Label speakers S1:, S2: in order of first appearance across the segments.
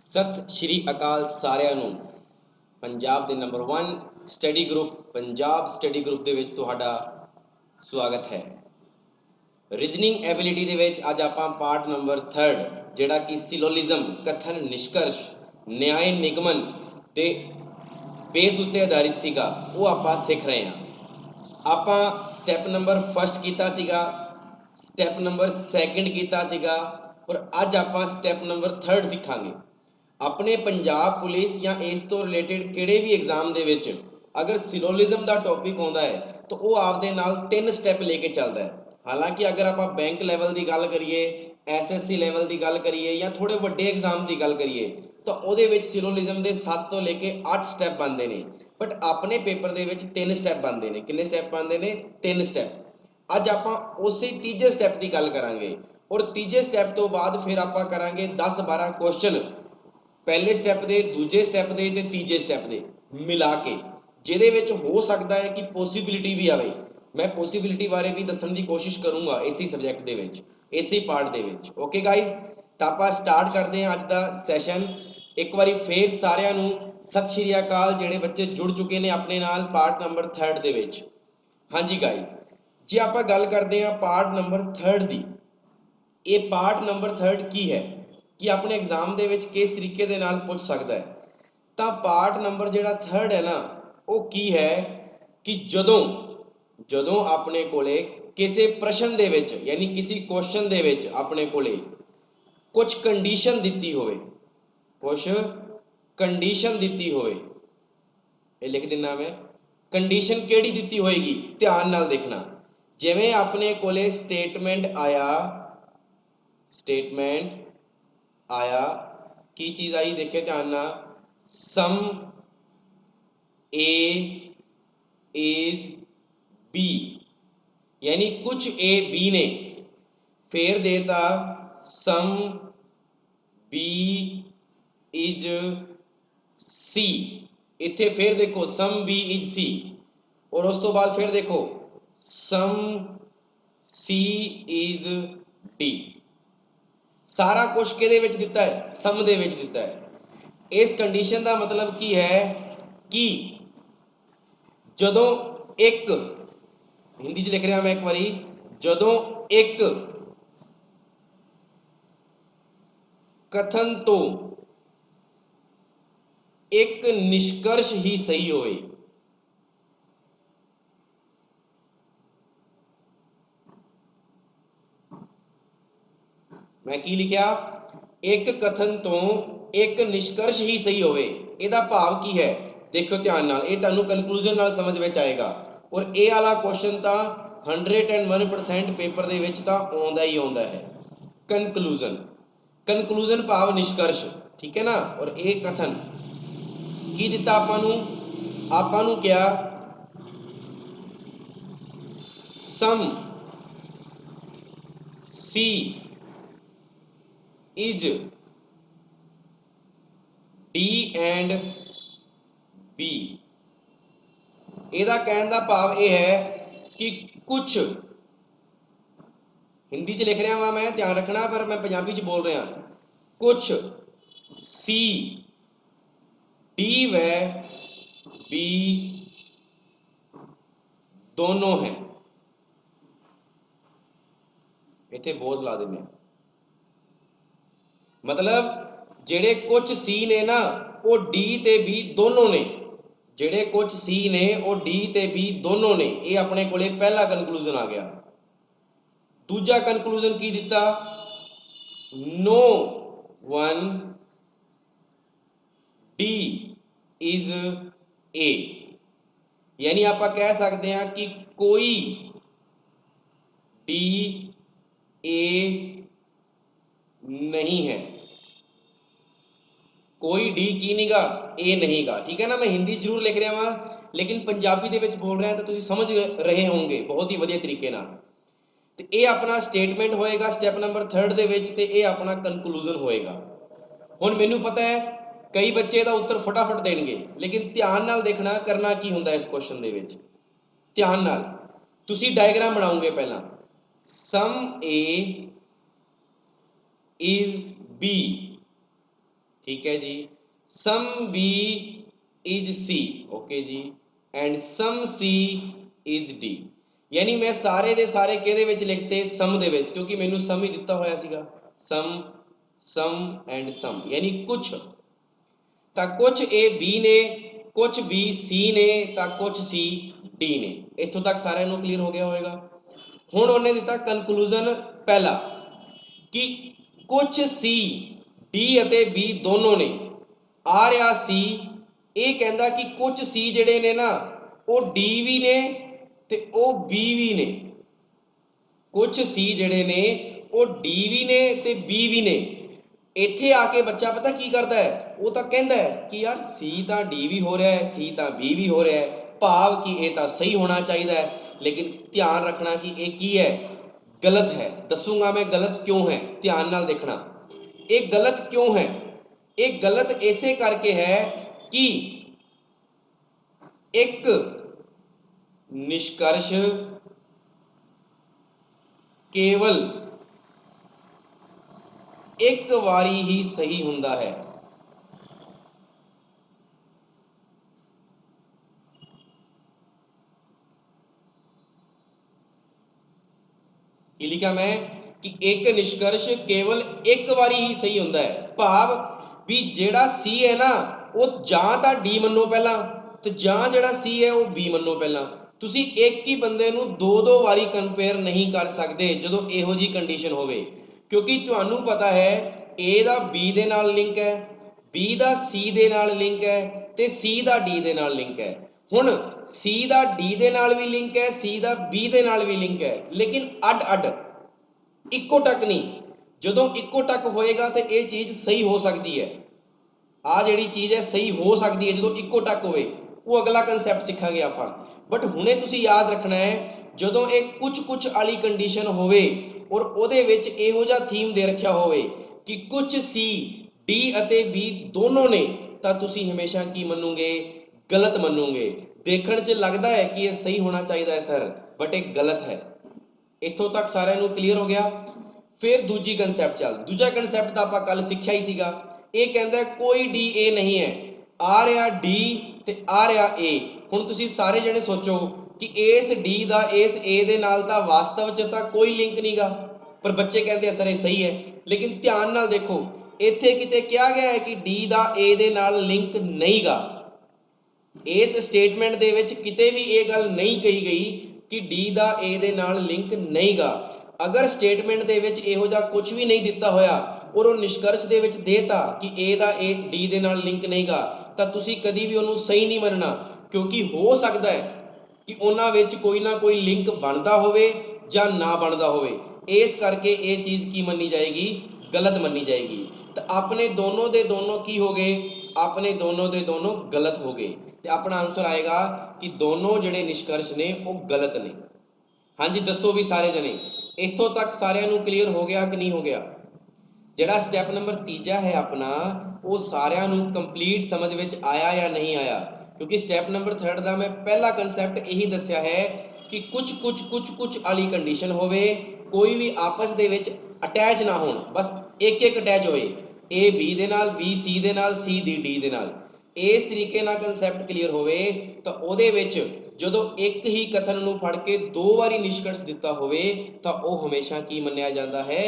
S1: सत श्री अकाल सारिਆਂ ਨੂੰ ਪੰਜਾਬ ਦੇ number 1 study group Punjab study group ਦੇ ਵਿੱਚ ਤੁਹਾਡਾ ਸਵਾਗਤ ਹੈ। ਰੀਜ਼ਨਿੰਗ ਐਬਿਲਿਟੀ ਦੇ ਵਿੱਚ ਅੱਜ ਆਪਾਂ ਪਾਰਟ ਨੰਬਰ 3 ਜਿਹੜਾ ਕਿ ਸਿਲੋਲਿਜ਼ਮ ਕਥਨ ਨਿਸ਼ਕਰਸ਼ ਨਿਆਏ ਨਿਗਮਨ ਦੇ ਬੇਸ ਉੱਤੇ ਆਧਾਰਿਤ ਸੀਗਾ ਉਹ ਆਪਾਂ ਸਿੱਖ ਰਹੇ ਹਾਂ। ਆਪਾਂ ਸਟੈਪ ਨੰਬਰ 1 ਕੀਤਾ ਸੀਗਾ, ਸਟੈਪ ਨੰਬਰ 2 ਕੀਤਾ ਸੀਗਾ और ਅੱਜ ਆਪਾਂ ਸਟੈਪ ਨੰਬਰ 3 ਸਿੱਖਾਂਗੇ। अपने पंजाब पुलिस या इस तो रिलेटेड किड़े भी एग्जाम दे विच अगर सिलोलिज्म का टॉपिक आता है तो वह आपदे नाल 3 स्टैप लेके चलता है। हालांकि अगर आप बैंक लैवल की गल करिए, SSC लैवल की गल करिए या थोड़े वड्डे एग्जाम की गल करिए तो वो सिलोलिज्म के 7 तो लेके 8 स्टैप बनते हैं, बट अपने पेपर के 3 स्टैप बनते हैं। कितने स्टैप बनते हैं? 3 स्टैप। अज आप उस तीजे स्टैप की गल करांगे और तीजे स्टैप तो बाद फिर आप करांगे 10-12 क्वेश्चन पहले स्टैप के, दूजे स्टैप के ते तीजे स्टैप के मिला के, जिहदे विच हो सकता है कि पॉसिबिलिटी भी आवे। मैं पॉसिबिलिटी बारे भी दसण की कोशिश करूँगा इसी सबजैक्ट दे विच, इसी पार्ट दे विच। ओके गाइज, तो आप स्टार्ट करते हैं अज का सैशन। एक बार फिर सारिਆਂ ਨੂੰ सत श्री अकाल ਜਿਹੜੇ बच्चे जुड़ चुके हैं अपने नाल पार्ट नंबर 3 ਦੇ ਵਿੱਚ। ਹਾਂਜੀ गाइज, जे आप गल करते हैं पार्ट नंबर 3 की, ये पार्ट नंबर 3 की है कि अपने एग्जाम के किस तरीके दे नाल पूछ सकता है। तो पार्ट नंबर जिहड़ा 3 है ना वो की है कि जदों जदों अपने कोले किसी प्रश्न दे विच यानी किसी क्वेश्चन दे विच अपने कोले कुछ कंडीशन दिती होवे, कुछ कंडीशन दिती होवे, ये लिख दिना मैं। कंडीशन केड़ी दिती होएगी ध्यान नाल देखना। जिवें अपने कोले स्टेटमेंट आया, स्टेटमेंट आया, की चीज़ आई देखे ध्यान ना, सम ए इज बी, यानी कुछ ए बी ने, फिर देता सम बी इज सी। इत्थे फिर देखो सम बी इज सी और उस तो बाद फिर देखो सम सी इज डी। सारा कुछ किहदे विच दिता है? सम दे विच दिता है। इस कंडीशन का मतलब की है कि जदों एक, हिंदी च लिख रहा मैं एक बारी, जदों एक कथन तो एक निष्कर्ष ही सही होए, मैं की लिखा, एक कथन तो एक निष्कर्ष ही सही होवे। इहदा भाव की है देखो ध्यान नाल, ये तुहानूं कनक्लूजन नाल समझ में आएगा। और ये वाला क्वेश्चन तो 101% पेपर दे विच तां आउंदा ही आउंदा है। कनक्लूजन, कनक्लूजन भाव निष्कर्ष, ठीक है ना। और ये कथन की दिता आपां नूं क्या, सम C is D and B. ਇਹਦਾ कहने का भाव यह है कि कुछ, हिंदी च लिख रहा मैं, ध्यान रखना, पर मैं पंजाबी च बोल रहा, कुछ सी डी व बी दोनों हैं। इत्थे बोझ ला देने, मतलब जेड़े कुछ सी ने ना वो डी ते बी दोनों ने, जेड़े कुछ सी ने वो डी ते बी दोनों ने। ये अपने कोले पहला कनक्लूजन आ गया। दूजा कनक्लूजन की दिता, no one D is A, यानी आप कह सकते हैं कि कोई डी ए नहीं है, कोई डी की नहीं गा, ए नहीं गा, ठीक है ना। मैं हिंदी जरूर लिख रहा वहाँ लेकिन पंजाबी दे विच बोल रहा तो तुसीं समझ रहे होंगे बहुत ही वधिया तरीके नाल। तो ये अपना स्टेटमेंट होएगा स्टैप नंबर 3 दे विच ते ये अपना कनक्लूजन होएगा। हुण मैनूं पता है कई बच्चे दा उत्तर फटाफट देणगे, लेकिन ध्यान नाल देखना करना की हुंदा इस क्वेश्चन दे विच। ध्यान नाल तुसीं डायग्राम बनाओगे पहला, सम ए इज बी, ठीक है जी। Some B is C, okay जी, and some C is D. यानी मैं सारे दे सारे किहदे विच लिखते, सम दे विच, क्योंकि मैनू सम ही दिता होया सीगा। सम, सम एंड सम, यानी कुछ ਤਾਂ ਕੁਝ ए बी ने, कुछ बी सी ने, ਤਾਂ कुछ सी डी ने। ਇੱਥੋਂ ਤੱਕ ਸਾਰਿਆਂ ਨੂੰ ਕਲੀਅਰ ਹੋ ਗਿਆ ਹੋਵੇਗਾ। ਹੁਣ ਉਹਨੇ ਦਿੱਤਾ ਕਨਕਲੂਜਨ ਪਹਿਲਾ ਕਿ ਕੁਝ ਸੀ ਡੀ ਅਤੇ ਬੀ ਦੋਨੋਂ ਨੇ। ਆ ਰਿਹਾ ਸੀ, ਇਹ ਕਹਿੰਦਾ ਕਿ ਕੁਝ ਸੀ ਜਿਹੜੇ ਨੇ ਨਾ ਉਹ ਡੀ ਵੀ ਨੇ ਤੇ ਉਹ ਬੀ ਵੀ ਨੇ। ਕੁਝ ਸੀ ਜਿਹੜੇ ਨੇ ਉਹ ਡੀ ਵੀ ਨੇ ਤੇ ਬੀ ਵੀ ਨੇ। ਇੱਥੇ ਆ ਕੇ ਬੱਚਾ ਪਤਾ ਕੀ ਕਰਦਾ ਹੈ, ਉਹ ਤਾਂ ਕਹਿੰਦਾ ਹੈ ਕਿ ਯਾਰ ਸੀ ਤਾਂ ਡੀ ਵੀ ਹੋ ਰਿਹਾ ਹੈ, ਸੀ ਤਾਂ ਬੀ ਵੀ ਹੋ ਰਿਹਾ ਹੈ, ਭਾਵ ਕਿ ਇਹ ਤਾਂ ਸਹੀ ਹੋਣਾ ਚਾਹੀਦਾ ਹੈ। ਲੇਕਿਨ ਧਿਆਨ ਰੱਖਣਾ ਕਿ ਇਹ ਕੀ ਹੈ, ਗਲਤ ਹੈ। ਦੱਸੂਗਾ ਮੈਂ ਗਲਤ ਕਿਉਂ ਹੈ, ਧਿਆਨ ਨਾਲ ਦੇਖਣਾ। ਇਹ ਗਲਤ ਕਿਉਂ ਹੈ? ਇਹ ਗਲਤ ਇਸੇ ਕਰਕੇ ਹੈ ਕਿ ਇੱਕ ਨਿਸ਼ਕਰਸ਼ ਕੇਵਲ ਇੱਕ ਵਾਰੀ ਹੀ ਸਹੀ ਹੁੰਦਾ ਹੈ। ਕੀ ਲਿਖਿਆ ਮੈਂ ਕਿ ਇੱਕ ਨਿਸ਼ਕਰਸ਼ ਕੇਵਲ ਇੱਕ ਵਾਰੀ ਹੀ ਸਹੀ ਹੁੰਦਾ ਹੈ, ਭਾਵ ਵੀ ਜਿਹੜਾ ਸੀ ਹੈ ਨਾ ਉਹ ਜਾਂ ਤਾਂ ਡੀ ਮੰਨੋ ਪਹਿਲਾਂ, ਤੇ ਜਾਂ ਜਿਹੜਾ ਸੀ ਹੈ ਉਹ ਬੀ ਮੰਨੋ ਪਹਿਲਾਂ। ਤੁਸੀਂ ਇੱਕ ਹੀ ਬੰਦੇ ਨੂੰ ਦੋ ਵਾਰੀ ਕੰਪੇਅਰ ਨਹੀਂ ਕਰ ਸਕਦੇ ਜਦੋਂ ਇਹੋ ਜਿਹੀ ਕੰਡੀਸ਼ਨ ਹੋਵੇ, ਕਿਉਂਕਿ ਤੁਹਾਨੂੰ ਪਤਾ ਹੈ A ਦਾ B ਦੇ ਨਾਲ ਲਿੰਕ ਹੈ, B ਦਾ C ਦੇ ਨਾਲ ਲਿੰਕ ਹੈ ਤੇ C ਦਾ D ਦੇ ਨਾਲ ਲਿੰਕ ਹੈ। ਹੁਣ C ਦਾ D ਦੇ ਨਾਲ ਵੀ ਲਿੰਕ ਹੈ, C ਦਾ B ਦੇ ਨਾਲ ਵੀ ਲਿੰਕ ਹੈ, ਲੇਕਿਨ ਅੱਡ ਅੱਡ, ਇੱਕੋ ਟੱਕ ਨਹੀਂ। ਜਦੋਂ ਇੱਕੋ ਟੱਕ ਹੋਏਗਾ ਤੇ ਇਹ ਚੀਜ਼ ਸਹੀ ਹੋ ਸਕਦੀ ਹੈ। ਆ ਜਿਹੜੀ ਚੀਜ਼ ਹੈ ਸਹੀ ਹੋ ਸਕਦੀ ਹੈ ਜਦੋਂ ਇੱਕੋ ਟੱਕ ਹੋਵੇ, ਉਹ ਅਗਲਾ ਕਨਸੈਪਟ ਸਿੱਖਾਂਗੇ ਆਪਾਂ। ਬਟ ਹੁਣੇ ਤੁਸੀਂ ਯਾਦ ਰੱਖਣਾ ਹੈ ਜਦੋਂ ਇਹ ਕੁਝ ਵਾਲੀ ਕੰਡੀਸ਼ਨ ਹੋਵੇ ਔਰ ਉਹਦੇ ਵਿੱਚ ਇਹੋ ਜਿਹਾ ਥੀਮ ਦੇ ਰੱਖਿਆ ਹੋਵੇ ਕਿ ਕੁਝ ਸੀ ਡੀ ਅਤੇ ਬੀ ਦੋਨੋਂ ਨੇ, ਤਾਂ ਤੁਸੀਂ ਹਮੇਸ਼ਾ ਕੀ ਮੰਨੋਗੇ, ਗਲਤ ਮੰਨੋਗੇ। ਦੇਖਣ 'ਚ ਲੱਗਦਾ ਹੈ ਕਿ ਇਹ ਸਹੀ ਹੋਣਾ ਚਾਹੀਦਾ ਹੈ ਸਰ, ਬਟ ਇਹ ਗਲਤ ਹੈ। ਇੱਥੋਂ ਤੱਕ ਸਾਰਿਆਂ ਨੂੰ ਕਲੀਅਰ ਹੋ ਗਿਆ। ਫਿਰ ਦੂਜੀ ਕਨਸੈਪਟ ਚੱਲ, ਦੂਜਾ ਕਨਸੈਪਟ ਤਾਂ ਆਪਾਂ ਕੱਲ ਸਿੱਖਿਆ ਹੀ ਸੀਗਾ। ਇਹ ਕਹਿੰਦਾ ਕੋਈ ਡੀ ਏ ਨਹੀਂ ਹੈ, ਆ ਰਿਹਾ ਡੀ ਤੇ ਆ ਰਿਹਾ ਏ। ਹੁਣ ਤੁਸੀਂ ਸਾਰੇ ਜਣੇ ਸੋਚੋ ਕਿ ਇਸ ਡੀ ਦਾ ਇਸ ਏ ਦੇ ਨਾਲ ਤਾਂ ਵਾਸਤਵ 'ਚ ਤਾਂ ਕੋਈ ਲਿੰਕ ਨਹੀਂਗਾ, ਪਰ ਬੱਚੇ ਕਹਿੰਦੇ ਸਰ ਇਹ ਸਹੀ ਹੈ। ਲੇਕਿਨ ਧਿਆਨ ਨਾਲ ਦੇਖੋ, ਇੱਥੇ ਕਿਤੇ ਕਿਹਾ ਗਿਆ ਹੈ ਕਿ ਡੀ ਦਾ ਏ ਦੇ ਨਾਲ ਲਿੰਕ ਨਹੀਂਗਾ। ਇਸ ਸਟੇਟਮੈਂਟ ਦੇ ਵਿੱਚ ਕਿਤੇ ਵੀ ਇਹ ਗੱਲ ਨਹੀਂ ਕਹੀ ਗਈ ਕਿ ਡੀ ਦਾ ਏ ਦੇ ਨਾਲ ਲਿੰਕ ਨਹੀਂਗਾ। ਅਗਰ ਸਟੇਟਮੈਂਟ ਦੇ ਵਿੱਚ ਇਹੋ ਜਿਹਾ ਕੁਝ ਵੀ ਨਹੀਂ ਦਿੱਤਾ ਹੋਇਆ ਔਰ ਉਹ ਨਿਸ਼ਕਰਸ਼ ਦੇ ਵਿੱਚ ਦੇਤਾ ਕਿ ਏ ਦਾ ਏ ਡੀ ਦੇ ਨਾਲ ਲਿੰਕ ਨਹੀਂਗਾ, ਤਾਂ ਤੁਸੀਂ ਕਦੀ ਵੀ ਉਹਨੂੰ ਸਹੀ ਨਹੀਂ ਮੰਨਣਾ, ਕਿਉਂਕਿ ਹੋ ਸਕਦਾ ਹੈ ਕਿ ਉਹਨਾਂ ਵਿੱਚ ਕੋਈ ਨਾ ਕੋਈ ਲਿੰਕ ਬਣਦਾ ਹੋਵੇ ਜਾਂ ਨਾ ਬਣਦਾ ਹੋਵੇ। ਇਸ ਕਰਕੇ ਇਹ ਚੀਜ਼ ਕੀ ਮੰਨੀ ਜਾਏਗੀ, ਗਲਤ ਮੰਨੀ ਜਾਏਗੀ। ਤਾਂ ਆਪਣੇ ਦੋਨੋਂ ਦੇ ਦੋਨੋਂ ਕੀ ਹੋ ਗਏ, ਆਪਣੇ ਦੋਨੋਂ ਦੇ ਦੋਨੋਂ ਗਲਤ ਹੋ ਗਏ। ਤੇ ਆਪਣਾ ਆਨਸਰ ਆਏਗਾ ਕਿ ਦੋਨੋਂ ਜਿਹੜੇ ਨਿਸ਼ਕਰਸ਼ ਨੇ ਉਹ ਗਲਤ ਨੇ। ਹਾਂਜੀ ਦੱਸੋ ਵੀ ਸਾਰੇ ਜਣੇ, ਇੱਥੋਂ ਤੱਕ ਸਾਰਿਆਂ ਨੂੰ ਕਲੀਅਰ ਹੋ ਗਿਆ ਕਿ ਨਹੀਂ ਹੋ ਗਿਆ? ਜਿਹੜਾ ਸਟੈਪ ਨੰਬਰ ਤੀਜਾ ਹੈ ਆਪਣਾ, ਉਹ ਸਾਰਿਆਂ ਨੂੰ ਕੰਪਲੀਟ ਸਮਝ ਵਿੱਚ ਆਇਆ ਜਾਂ ਨਹੀਂ ਆਇਆ? ਕਿਉਂਕਿ ਸਟੈਪ ਨੰਬਰ 3 ਦਾ ਮੈਂ ਪਹਿਲਾ ਕਨਸੈਪਟ ਇਹੀ ਦੱਸਿਆ ਹੈ ਕਿ ਕੁਝ ਵਾਲੀ ਕੰਡੀਸ਼ਨ ਹੋਵੇ, ਕੋਈ ਵੀ ਆਪਸ ਦੇ ਵਿੱਚ ਅਟੈਚ ਨਾ ਹੋਣ, ਬਸ ਇੱਕ ਅਟੈਚ ਹੋਏ, A B ਦੇ ਨਾਲ, B C ਦੇ ਨਾਲ, C D ਦੇ ਨਾਲ। ਇਸ ਤਰੀਕੇ ਨਾਲ ਕਨਸੈਪਟ ਕਲੀਅਰ ਹੋਵੇ ਤਾਂ ਉਹਦੇ ਵਿੱਚ ਜਦੋਂ ਇੱਕ ਹੀ ਕਥਨ ਨੂੰ ਫੜ ਕੇ ਦੋ ਵਾਰੀ ਨਿਸ਼ਕਰਸ਼ ਦਿੱਤਾ ਹੋਵੇ ਤਾਂ ਉਹ ਹਮੇਸ਼ਾ ਕੀ ਮੰਨਿਆ ਜਾਂਦਾ ਹੈ,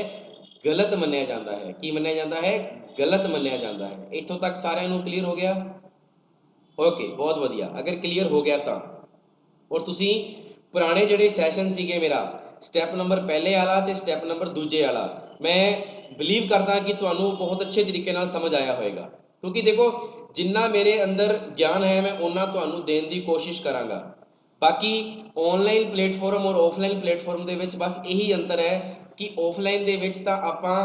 S1: ਗਲਤ ਮੰਨਿਆ ਜਾਂਦਾ ਹੈ। ਕੀ ਮੰਨਿਆ ਜਾਂਦਾ ਹੈ, ਗਲਤ ਮੰਨਿਆ ਜਾਂਦਾ ਹੈ। ਇੱਥੋਂ ਤੱਕ ਸਾਰਿਆਂ ਨੂੰ ਕਲੀਅਰ ਹੋ ਗਿਆ? ਓਕੇ, ਬਹੁਤ ਵਧੀਆ। ਅਗਰ ਕਲੀਅਰ ਹੋ ਗਿਆ ਤਾਂ, ਔਰ ਤੁਸੀਂ ਪੁਰਾਣੇ ਜਿਹੜੇ ਸੈਸ਼ਨ ਸੀਗੇ ਮੇਰਾ, ਸਟੈਪ ਨੰਬਰ ਪਹਿਲੇ ਵਾਲਾ ਤੇ ਸਟੈਪ ਨੰਬਰ ਦੂਜੇ ਵਾਲਾ, ਮੈਂ ਬਿਲੀਵ ਕਰਦਾ ਕਿ ਤੁਹਾਨੂੰ ਬਹੁਤ ਅੱਛੇ ਤਰੀਕੇ ਨਾਲ ਸਮਝ ਆਇਆ ਹੋਵੇਗਾ। ਕਿਉਂਕਿ ਦੇਖੋ ਜਿੰਨਾ ਮੇਰੇ ਅੰਦਰ ਗਿਆਨ ਹੈ ਮੈਂ ਉਹਨਾਂ ਤੁਹਾਨੂੰ ਦੇਣ ਦੀ ਕੋਸ਼ਿਸ਼ ਕਰਾਂਗਾ। ਬਾਕੀ ਔਨਲਾਈਨ ਪਲੇਟਫਾਰਮ ਔਰ ਆਫਲਾਈਨ ਪਲੇਟਫਾਰਮ ਦੇ ਵਿੱਚ ਬਸ ਇਹੀ ਅੰਤਰ ਹੈ ਕਿ ਆਫਲਾਈਨ ਦੇ ਵਿੱਚ ਤਾਂ ਆਪਾਂ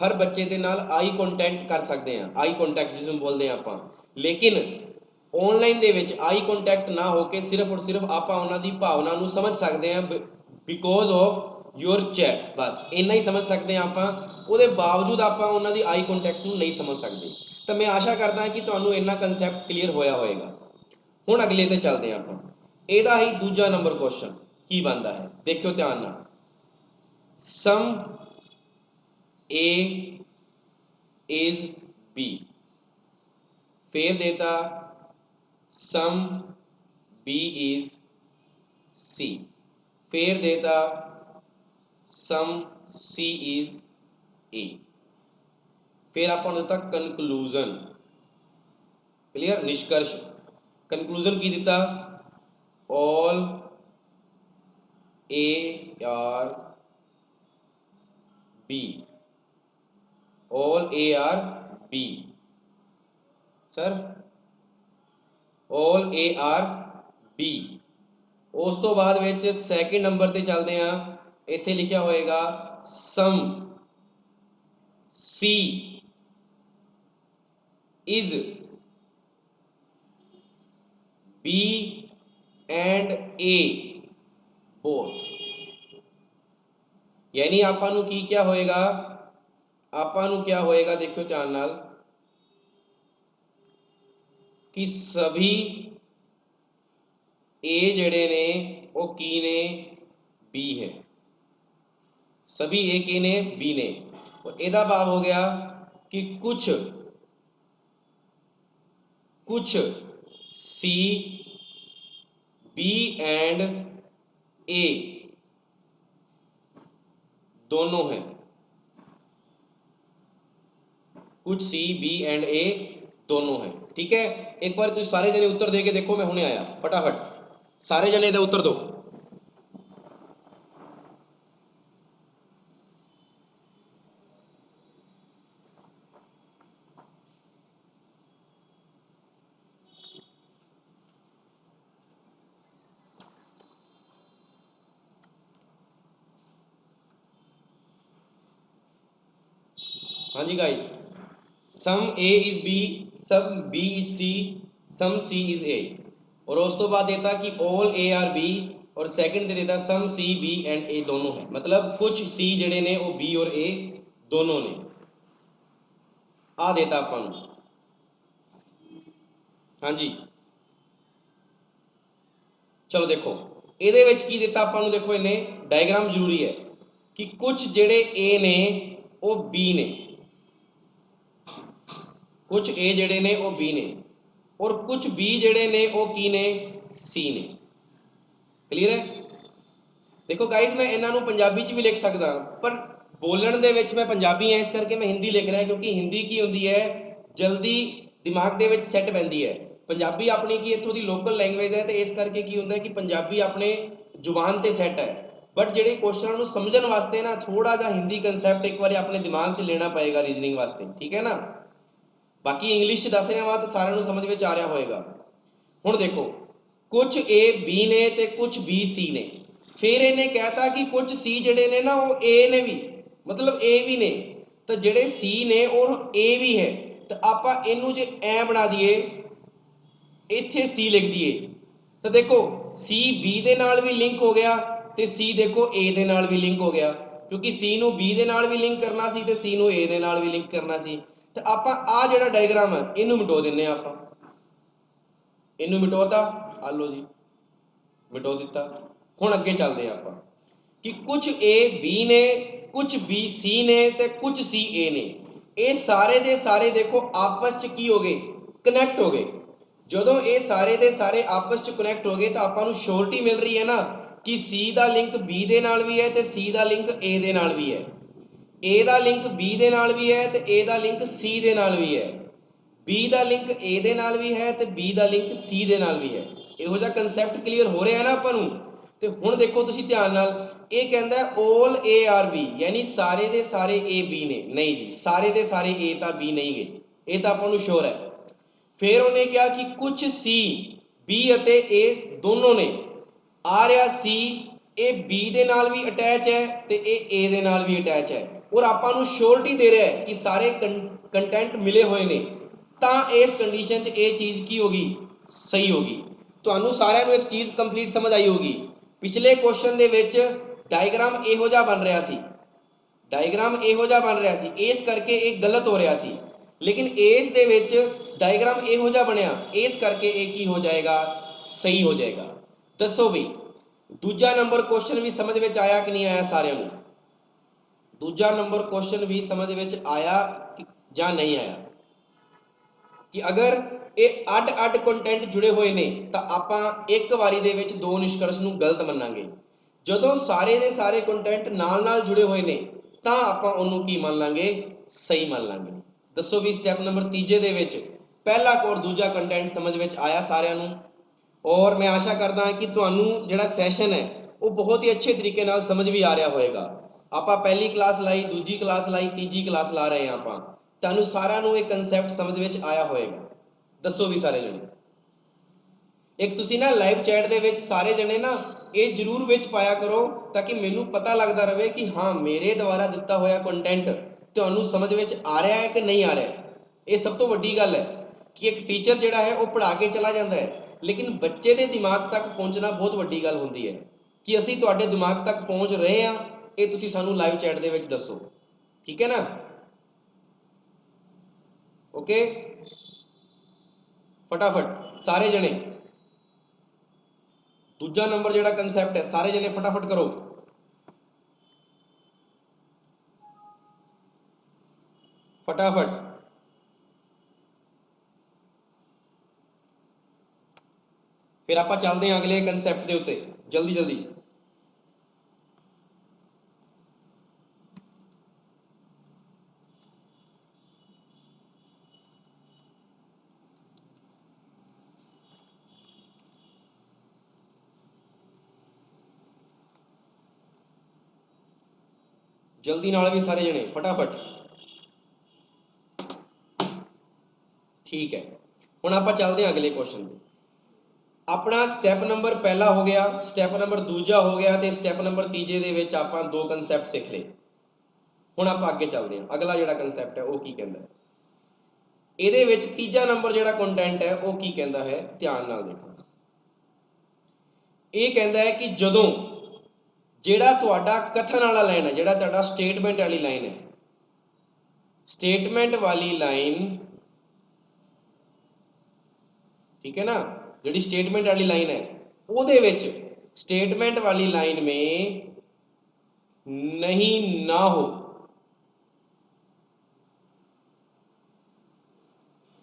S1: ਹਰ ਬੱਚੇ ਦੇ ਨਾਲ ਆਈ ਕੰਟੈਕਟ ਕਰ ਸਕਦੇ ਹਾਂ, ਆਈ ਕੰਟੈਕਟ ਜਿਸ ਨੂੰ ਬੋਲਦੇ ਹਾਂ ਆਪਾਂ। ਲੇਕਿਨ ਆਨਲਾਈਨ ਦੇ ਵਿੱਚ ਆਈ ਕੰਟੈਕਟ ਨਾ ਹੋ ਕੇ ਸਿਰਫ ਔਰ ਸਿਰਫ ਆਪਾਂ ਉਹਨਾਂ ਦੀ ਭਾਵਨਾ ਨੂੰ ਸਮਝ ਸਕਦੇ ਹਾਂ ਬਿਕੋਜ਼ ਆਫ ਯੋਰ ਚੈਟ, ਬਸ ਇੰਨਾ ਹੀ ਸਮਝ ਸਕਦੇ ਹਾਂ ਆਪਾਂ। ਉਹਦੇ ਬਾਵਜੂਦ ਆਪਾਂ ਉਹਨਾਂ ਦੀ ਆਈ ਕੰਟੈਕਟ ਨੂੰ ਨਹੀਂ ਸਮਝ ਸਕਦੇ। ਤਾਂ ਮੈਂ ਆਸ਼ਾ ਕਰਦਾ ਕਿ ਤੁਹਾਨੂੰ ਇੰਨਾ ਕਨਸੈਪਟ ਕਲੀਅਰ ਹੋਇਆ ਹੋਵੇਗਾ। ਹੁਣ ਅਗਲੇ ਤੇ ਚੱਲਦੇ ਹਾਂ ਆਪਾਂ। ਇਹਦਾ ਹੀ ਦੂਜਾ ਨੰਬਰ ਕੁਐਸਚਨ ਕੀ ਬਣਦਾ ਹੈ, ਦੇਖਿਓ ਧਿਆਨ ਨਾਲ। ਸਮ A is B, फिर देता सम B is C, फिर देता सम C is A, फिर आपको देता कंक्लूजन। क्लियर, निष्कर्ष। कंक्लूजन की दिता all A are B, all A are B sir, all A are B। ਉਸ ਤੋਂ ਬਾਅਦ ਵਿੱਚ ਸੈਕਿੰਡ ਨੰਬਰ ਤੇ ਚੱਲਦੇ ਆ, ਇੱਥੇ ਲਿਖਿਆ ਹੋਏਗਾ ਸਮ C is B and A both, यानी ਆਪਾਂ ਨੂੰ ਕੀ ਕਿਆ ਹੋਏਗਾ, ਆਪਾਂ ਨੂੰ क्या होएगा, देखो ध्यान नाल कि सभी A ਜਿਹੜੇ ਨੇ ਉਹ ਕੀ ਨੇ, B है, सभी A ਕੀ ਨੇ, B ਨੇ। और ਇਹਦਾ ਭਾਵ हो गया कि कुछ C B and A दोनों हैं, कुछ C B and A दोनों हैं। ठीक है, एक बार तुम सारे जने उत्तर दे के देखो, मैं हुणे आया, फटाफट सारे जने इहदा उत्तर दो। हाँ जी guys, some A is B, some B is C, some C is A, और उस तो बाद देता कि all A are B, और सेकंड दे देता सम C B and A दोनों है, मतलब कुछ C जड़े ने वो B और A दोनों ने। आ देता अपन, हाँ जी चलो देखो ਇਹਦੇ ਵਿੱਚ ਕੀ ਦਿੱਤਾ ਆਪਾਂ ਨੂੰ, देखो इन्हें डायग्राम जरूरी है कि कुछ ਜਿਹੜੇ A ने वो B ने, कुछ A ਜਿਹੜੇ ਨੇ ਉਹ B ਨੇ, और कुछ B ਜਿਹੜੇ ਨੇ ਉਹ ਕੀ ਨੇ, C ਨੇ। क्लीयर है? देखो गाइज मैं इन्हां नूं पंजाबी च भी लिख सकदा, पर बोलण दे विच मैं पंजाबी है, इस करके मैं हिंदी लिख रहा, क्योंकि हिंदी की हुंदी है जल्दी दिमाग दे विच सैट पैंदी है। पंजाबी अपनी की इत्थों दी लोकल लैंग्वेज है, तो इस करके की हुंदा है कि पंजाबी अपने जुबान ते सैट है, बट जिहड़े क्वेश्चनां नूं समझण वास्ते ना थोड़ा जिहा हिंदी कंसैप्ट एक बार अपने दिमाग च लेना पएगा रीजनिंग वास्ते। ठीक है ना, बाकी इंग्लिश च दस रहा वा तो सारिਆਂ ਨੂੰ समझ ਵਿੱਚ आ रहा होएगा। हुण देखो कुछ A B ने ते कुछ B C ने, फिर इन्हें कहता कि कुछ C जड़े ने ना वो A ने भी, मतलब A भी ने, तो जड़े C ने और A भी है, तो आपां इनू जे ऐ बना दिए, इत्थे C लिख दिए, तो देखो C B दे नाल भी लिंक हो गया, तो C देखो A दे नाल भी लिंक हो गया, क्योंकि C नू B दे नाल भी लिंक करना सी ते C नू A दे नाल भी लिंक करना सी। तो आपां आ जिहड़ा डायग्राम है इनू मिटो दिंने आपां, इनू मिटोता, आ लो जी मिटो दिता। हुण अगे चलते हैं आपां कि कुछ A B ने, कुछ B C ने ते कुछ C A ने, ये सारे दे सारे देखो आपस च की हो गए, कनैक्ट हो गए। जदों ये सारे दे सारे आपस च कनैक्ट हो गए तो आपां नूं श्योरिटी मिल रही है ना कि C दा लिंक B दे नाल भी है ते C दा लिंक A दे नाल भी है, A दा लिंक B दे नाल भी है ते A दा लिंक C दे नाल भी है, B दा लिंक A दे नाल भी है ते B दा लिंक C दे नाल भी है। इहो जिहा कंसैप्ट क्लीयर हो रहा है ना आपां नूं। ते हुण देखो तुसीं ध्यान नाल, ये कहंदा ऑल A आर B, यानी सारे दे सारे A B ने, नहीं जी सारे दे सारे A तां B नहीं गए, ये तां आपां नूं श्योर है। फिर उन्हें कहा कि कुछ C B अते A दोनों ने, आ रहा C ये B दे नाल भी अटैच है ते ये A दे नाल भी अटैच है, और आपां नूं श्योरिटी दे रहा है कि सारे कंटेंट मिले हुए ने, तां इस कंडीशन च ये चीज़ की होगी, सही होगी। तुहानूं सारिਆਂ ਨੂੰ एक चीज़ कंप्लीट समझ आई होगी। पिछले क्वेश्चन दे विच डायग्राम इहो जिहा बन रहा सी, डायग्राम इहो जिहा बन रहा सी, इस करके ये गलत हो रहा सी, लेकिन इस दे विच डायग्राम इहो जिहा बनिया, इस करके ये की हो जाएगा, सही हो जाएगा। दसो बई दूजा नंबर क्वेश्चन भी समझ में आया कि नहीं आया सारिਆਂ ਨੂੰ? दूजा नंबर क्वेश्चन भी समझ में आया या नहीं आया? कि अगर ये अड अड कंटेंट जुड़े हुए ने तो आपां एक वारी दे विच दो निष्कर्ष नूं गलत मन्नांगे। जदों सारे दे सारे कंटेंट नाल नाल जुड़े हुए ने तां आपां उहनूं की मान लांगे, सही मान लांगे। दसो भी स्टैप नंबर तीजे दे विच पहला और दूजा कंटेंट समझ विच आया सारिआं नूं? और मैं आशा करदा कि तुहानूं जिहड़ा सैशन है वो बहुत ही अच्छे तरीके नाल समझ भी आ रहा होएगा। आपां पहली क्लास लाई, दूजी क्लास लाई, तीजी क्लास ला रहे हैं आपां, तुहानूं सारिआं नूं ये कंसैप्ट समझ विच आया होएगा। दसो भी सारे जने। एक तुसीं ना लाइव चैट दे विच सारे जने ना ये जरूर विच पाया करो ताकि मैनूं पता लगदा रहे कि हाँ मेरे द्वारा दिता होया कंटेंट तुहानूं समझ विच आ रहा है कि नहीं आ रहा है। ये सब तो वड्डी गल है कि एक टीचर जिहड़ा है वो पढ़ा के चला जाता है, लेकिन बच्चे के दिमाग तक पहुँचना बहुत वड्डी गल होंदी है कि असीं तुहाडे दिमाग तक पहुँच रहे हैं, ये तुसीं सानूं लाइव चैट दे विच दसो। ठीक है ना? ओके, फटाफट सारे जने। दूजा नंबर जिहड़ा कंसैप्ट है सारे जने फटाफट करो। फटाफट। फिर आपां चलदे हां अगले कंसैप्ट दे उत्ते जल्दी जल्दी। जल्दी नाल भी सारे जने फटाफट। ठीक है, हुण आपां चलदे हां अगले क्वेश्चन ते। अपना स्टैप नंबर पहला हो गया, स्टैप नंबर दूजा हो गया ते स्टैप नंबर तीजे दे विच आपां दो कंसैप्ट सीख लए। हुण आपां अगे चलदे हां, अगला जिहड़ा कंसैप्ट है वो की कहंदा है। ਇਹਦੇ ਵਿੱਚ ਤੀਜਾ ਨੰਬਰ ਜਿਹੜਾ ਕੰਟੈਂਟ ਹੈ ਉਹ ਕੀ ਕਹਿੰਦਾ ਹੈ, ਧਿਆਨ ਨਾਲ ਦੇਖਣਾ। ਇਹ ਕਹਿੰਦਾ ਹੈ ਕਿ ਜਦੋਂ ਜਿਹੜਾ ਤੁਹਾਡਾ ਕਥਨ ਵਾਲਾ ਲਾਈਨ ਹੈ, ਜਿਹੜਾ ਤੁਹਾਡਾ ਸਟੇਟਮੈਂਟ ਵਾਲੀ ਲਾਈਨ ਹੈ, ਸਟੇਟਮੈਂਟ ਵਾਲੀ ਲਾਈਨ, ठीक है ना, ਜਿਹੜੀ स्टेटमेंट वाली लाइन है ਉਹਦੇ ਵਿੱਚ स्टेटमेंट वाली लाइन में नहीं ना हो,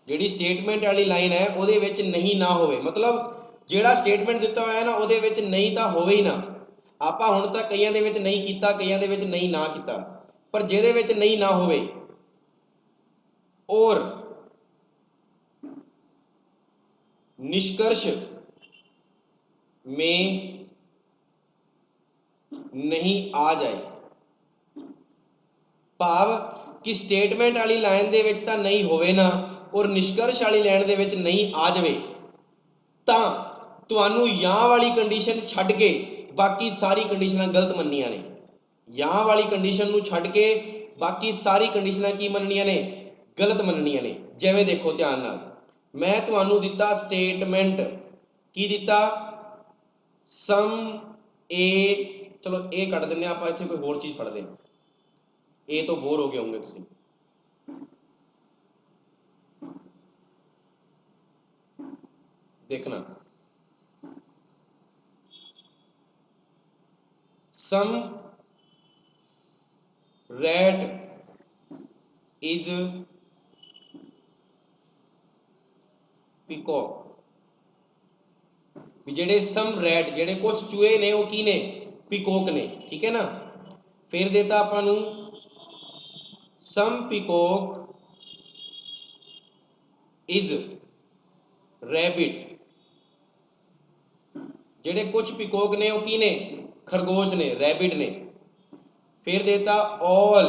S1: ਜਿਹੜੀ स्टेटमेंट वाली लाइन है ਉਹਦੇ ਵਿੱਚ नहीं ना ਹੋਵੇ, मतलब ਜਿਹੜਾ स्टेटमेंट ਦਿੱਤਾ ਹੋਇਆ ਹੈ ਨਾ ਉਹਦੇ ਵਿੱਚ नहीं ਤਾਂ ਹੋਵੇ ਹੀ ਨਾ। ਆਪਾਂ ਹੁਣ ਤੱਕ ਕਈਆਂ ਦੇ ਵਿੱਚ नहीं ਕੀਤਾ, ਕਈਆਂ ਦੇ ਵਿੱਚ नहीं ना ਕੀਤਾ, ਪਰ ਜਿਹਦੇ ਵਿੱਚ नहीं ना ਹੋਵੇ और निष्कर्ष में नहीं आ जाए, भाव कि स्टेटमेंट वाली लाइन दे विच तां नहीं होवे ना और निष्कर्ष वाली लाइन दे विच नहीं आ जाए, तां तुहानूं या वाली कंडीशन छड्ड के बाकी सारी कंडीशनां गलत मन्नियां ने। या वाली कंडीशन नूं छड्ड के बाकी सारी कंडीशनां की मन्नियां ने, गलत मन्नियां ने। जिवें देखो ध्यान नाल, मैं तुहानूं दिता स्टेटमेंट, की दिता, सम ए, चलो ए कट दिंदे आं, आपां इत्थे कोई होर चीज़ पढ़दे हां, ए तो बोर हो गए होंगे तुसीं। देखना, सम रैट इज पीकॉक, भी जेडे सम रैट, जेडे कुछ चूहे ने वो की ने, पीकॉक ने। ठीक है ना? फिर देता आपां नूं सम पीकॉक इज रैबिट, जेडे कुछ पीकॉक ने वो की ने, खरगोश ने, रैबिट ने। फिर देता all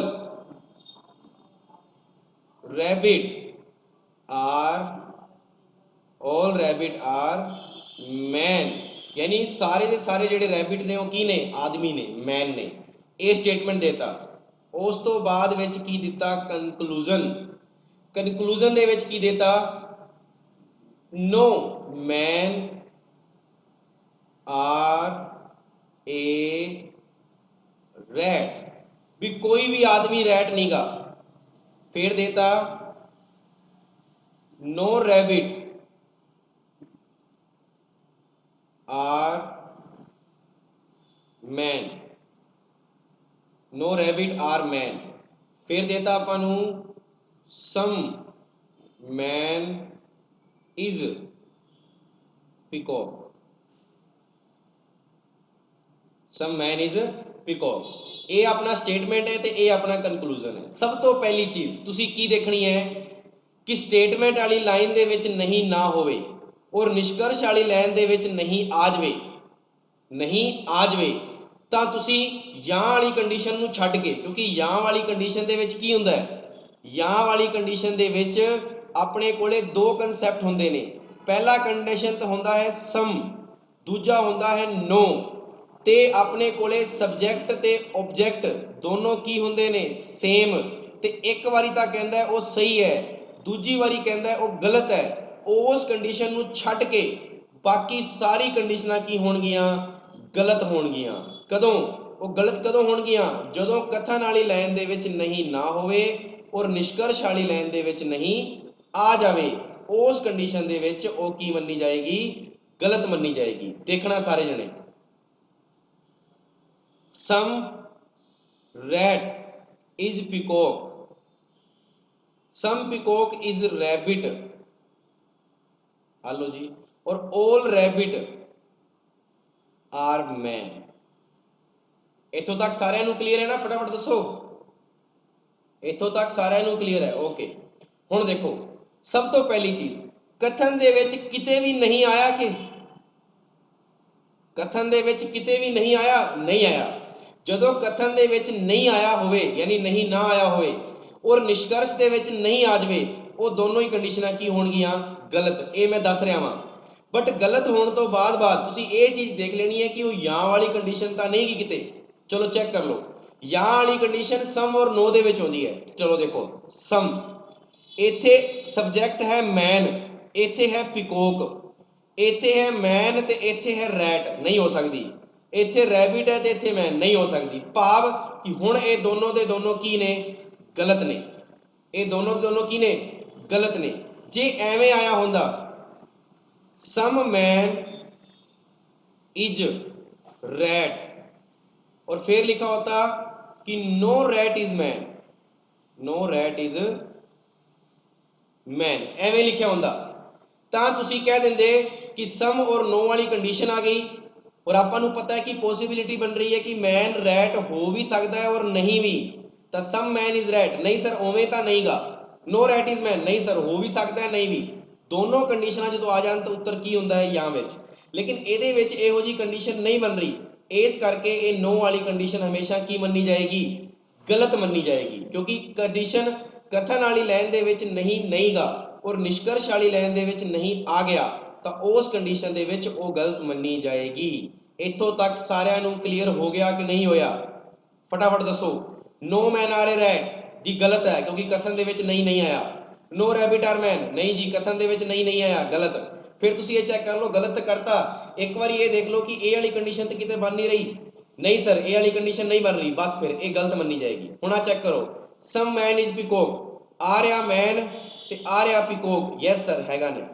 S1: rabbit are, all rabbit are man, यानी सारे दे सारे जेडे रैबिट ने वो की ने, आदमी ने, मैन ने। ये स्टेटमेंट देता। उस तो बाद विच की दिता, कंकलूजन। कंकलूजन दे विच की देता, no man are A rat, भी कोई भी आदमी रैट नहीं गा। फिर देता no rabbit are man, no rabbit are man. फिर देता आपां नूं some man is peacock. Some man is peacock. ਇਹ ਆਪਣਾ ਸਟੇਟਮੈਂਟ ਹੈ ਤੇ ਇਹ ਆਪਣਾ ਕਨਕਲੂਜਨ ਹੈ। ਸਭ ਤੋਂ ਪਹਿਲੀ ਚੀਜ਼ ਤੁਸੀਂ ਕੀ ਦੇਖਣੀ ਹੈ ਕਿ ਸਟੇਟਮੈਂਟ ਵਾਲੀ ਲਾਈਨ ਦੇ ਵਿੱਚ ਨਹੀਂ ਨਾ ਹੋਵੇ ਔਰ ਨਿਸ਼ਕਰਸ਼ ਵਾਲੀ ਲਾਈਨ ਦੇ ਵਿੱਚ ਨਹੀਂ ਆ ਜਾਵੇ, ਨਹੀਂ ਆ ਜਾਵੇ ਤਾਂ ਤੁਸੀਂ ਜਾਂ ਵਾਲੀ ਕੰਡੀਸ਼ਨ ਨੂੰ ਛੱਡ ਕੇ, ਕਿਉਂਕਿ ਜਾਂ ਵਾਲੀ ਕੰਡੀਸ਼ਨ ਦੇ ਵਿੱਚ ਕੀ ਹੁੰਦਾ ਹੈ, ਜਾਂ ਵਾਲੀ ਕੰਡੀਸ਼ਨ ਦੇ ਵਿੱਚ ਆਪਣੇ ਕੋਲੇ ਦੋ ਕਨਸੈਪਟ ਹੁੰਦੇ ਨੇ। ਪਹਿਲਾ ਕੰਡੀਸ਼ਨ ਤਾਂ ਹੁੰਦਾ ਹੈ ਸਮ, ਦੂਜਾ ਹੁੰਦਾ ਹੈ ਨੋ। ਤੇ ਆਪਣੇ ਕੋਲੇ ਸਬਜੈਕਟ ਤੇ ਆਬਜੈਕਟ ਦੋਨੋਂ ਕੀ ਹੁੰਦੇ ਨੇ, ਸੇਮ। ਤੇ ਇੱਕ ਵਾਰੀ ਤਾਂ ਕਹਿੰਦਾ ਉਹ ਸਹੀ ਹੈ, ਦੂਜੀ ਵਾਰੀ ਕਹਿੰਦਾ ਉਹ ਗਲਤ ਹੈ। ਉਸ ਕੰਡੀਸ਼ਨ ਨੂੰ ਛੱਡ ਕੇ ਬਾਕੀ ਸਾਰੀ ਕੰਡੀਸ਼ਨਾਂ ਕੀ ਹੋਣਗੀਆਂ, ਗਲਤ ਹੋਣਗੀਆਂ। ਕਦੋਂ ਉਹ ਗਲਤ ਕਦੋਂ ਹੋਣਗੀਆਂ, ਜਦੋਂ ਕਥਨ ਵਾਲੀ ਲਾਈਨ ਦੇ ਵਿੱਚ ਨਹੀਂ ਨਾ ਹੋਵੇ ਔਰ ਨਿਸ਼ਕਰਸ਼ ਵਾਲੀ ਲਾਈਨ ਦੇ ਵਿੱਚ ਨਹੀਂ ਆ ਜਾਵੇ। ਉਸ ਕੰਡੀਸ਼ਨ ਦੇ ਵਿੱਚ ਉਹ ਕੀ ਮੰਨੀ ਜਾਏਗੀ, ਗਲਤ ਮੰਨੀ ਜਾਏਗੀ। ਦੇਖਣਾ ਸਾਰੇ ਜਣੇ, some rat is peacock, some peacock is rabbit, hello जी, और all rabbit are man। इथों तक सारे नू क्लीयर है ना, फटाफट दसो, इथों तक सारे नू क्लीयर है, ओके। हुण देखो सब तो पहली चीज, कथन दे विच किते भी नहीं आया कि कथन दे विच किते भी नहीं आया, नहीं आया। ਜਦੋਂ ਕਥਨ ਦੇ ਵਿੱਚ ਨਹੀਂ ਆਇਆ ਹੋਵੇ ਯਾਨੀ ਨਹੀਂ ਨਾ ਆਇਆ ਹੋਵੇ ਔਰ ਨਿਸ਼ਕਰਸ਼ ਦੇ ਵਿੱਚ ਨਹੀਂ ਆ ਜਾਵੇ, ਉਹ ਦੋਨੋਂ ਹੀ ਕੰਡੀਸ਼ਨਾਂ ਕੀ ਹੋਣਗੀਆਂ, ਗਲਤ। ਇਹ ਮੈਂ ਦੱਸ ਰਿਹਾ ਵਾਂ। ਬਟ ਗਲਤ ਹੋਣ ਤੋਂ ਬਾਅਦ ਤੁਸੀਂ ਇਹ ਚੀਜ਼ ਦੇਖ ਲੈਣੀ ਹੈ ਕਿ ਉਹ ਜਾਂ ਵਾਲੀ ਕੰਡੀਸ਼ਨ ਤਾਂ ਨਹੀਂ ਗੀ ਕਿਤੇ। ਚਲੋ ਚੈੱਕ ਕਰ ਲਓ, ਜਾਂ ਵਾਲੀ ਕੰਡੀਸ਼ਨ ਸਮ ਔਰ ਨੋ ਦੇ ਵਿੱਚ ਆਉਂਦੀ ਹੈ। ਚਲੋ ਦੇਖੋ ਸਮ, ਇੱਥੇ ਸਬਜੈਕਟ ਹੈ ਮੈਨ, ਇੱਥੇ ਹੈ ਪਿਕੋਕ, ਇੱਥੇ ਹੈ ਮੈਨ ਤੇ ਇੱਥੇ ਹੈ ਰੈਟ, ਨਹੀਂ ਹੋ ਸਕਦੀ। ਇੱਥੇ ਰੈਬਿਟ ਹੈ ਤੇ ਇੱਥੇ ਮੈਨ, ਨਹੀਂ ਹੋ ਸਕਦੀ। ਭਾਵ ਕਿ ਹੁਣ ਇਹ ਦੋਨੋਂ ਦੇ ਦੋਨੋਂ ਕੀ ਨੇ, ਗਲਤ ਨੇ। ਇਹ ਦੋਨੋਂ ਦੇ ਦੋਨੋਂ ਕੀ ਨੇ, ਗਲਤ ਨੇ। ਜੇ ਐਵੇਂ ਆਇਆ ਹੁੰਦਾ ਸਮ ਮੈਨ इज रैट और फिर लिखा होता कि no rat is man, no rat is man, एवें लिखा होंदा तां तुसी कह देंदे कि सम और नो वाली कंडीशन आ गई और आपां नूं पता है कि पॉसिबिलिटी बन रही है कि मैन रैट हो भी सकता है और नहीं भी। तो सम मैन इज रैट, नहीं सर उवें तां नहीं गा। नो रैट इज मैन, नहीं सर हो भी सकता है नहीं भी। दोनों कंडीशनां जदों आ जाण तां उत्तर की हुंदा है, यां विच। लेकिन ਇਹਦੇ ਵਿੱਚ ਇਹੋ ਜੀ ਕੰਡੀਸ਼ਨ ਨਹੀਂ ਬਣ ਰਹੀ, ਇਸ ਕਰਕੇ ਇਹ ਨੋ ਵਾਲੀ ਕੰਡੀਸ਼ਨ ਹਮੇਸ਼ਾ ਕੀ ਮੰਨੀ ਜਾਏਗੀ, ਗਲਤ ਮੰਨੀ ਜਾਏਗੀ। ਕਿਉਂਕਿ ਕੰਡੀਸ਼ਨ ਕਥਨ ਵਾਲੀ ਲਾਈਨ ਦੇ ਵਿੱਚ ਨਹੀਂ ਗਾ ਔਰ ਨਿਸ਼ਕਰਸ਼ ਵਾਲੀ ਲਾਈਨ ਦੇ ਵਿੱਚ ਨਹੀਂ ਆ ਗਿਆ ਤਾਂ ਉਸ ਕੰਡੀਸ਼ਨ ਦੇ ਵਿੱਚ ਉਹ ਗਲਤ ਮੰਨੀ ਜਾਏਗੀ। ਇੱਥੋਂ ਤੱਕ ਸਾਰਿਆਂ ਨੂੰ ਕਲੀਅਰ ਹੋ ਗਿਆ ਕਿ ਨਹੀਂ ਹੋਇਆ, ਫਟਾਫਟ ਦੱਸੋ। No man are A rat जी गलत है क्योंकि कथन ਦੇ ਵਿੱਚ नहीं आया। नो रैबिट आर मैन, नहीं जी कथन ਦੇ ਵਿੱਚ नहीं आया, गलत। फिर तुसी ये चेक कर लो, गलत करता। एक बार ये देख लो कि ए वाली कंडीशन तो किते बन नहीं रही, नहीं सर ए वाली कंडीशन नहीं बन रही, बस फिर ये गलत मनी जाएगी। हुण आ चेक करो, सम मैन इज पीकॉक, आ रहा मैन ते आ रहा पीकॉक, यस सर हैगा ने।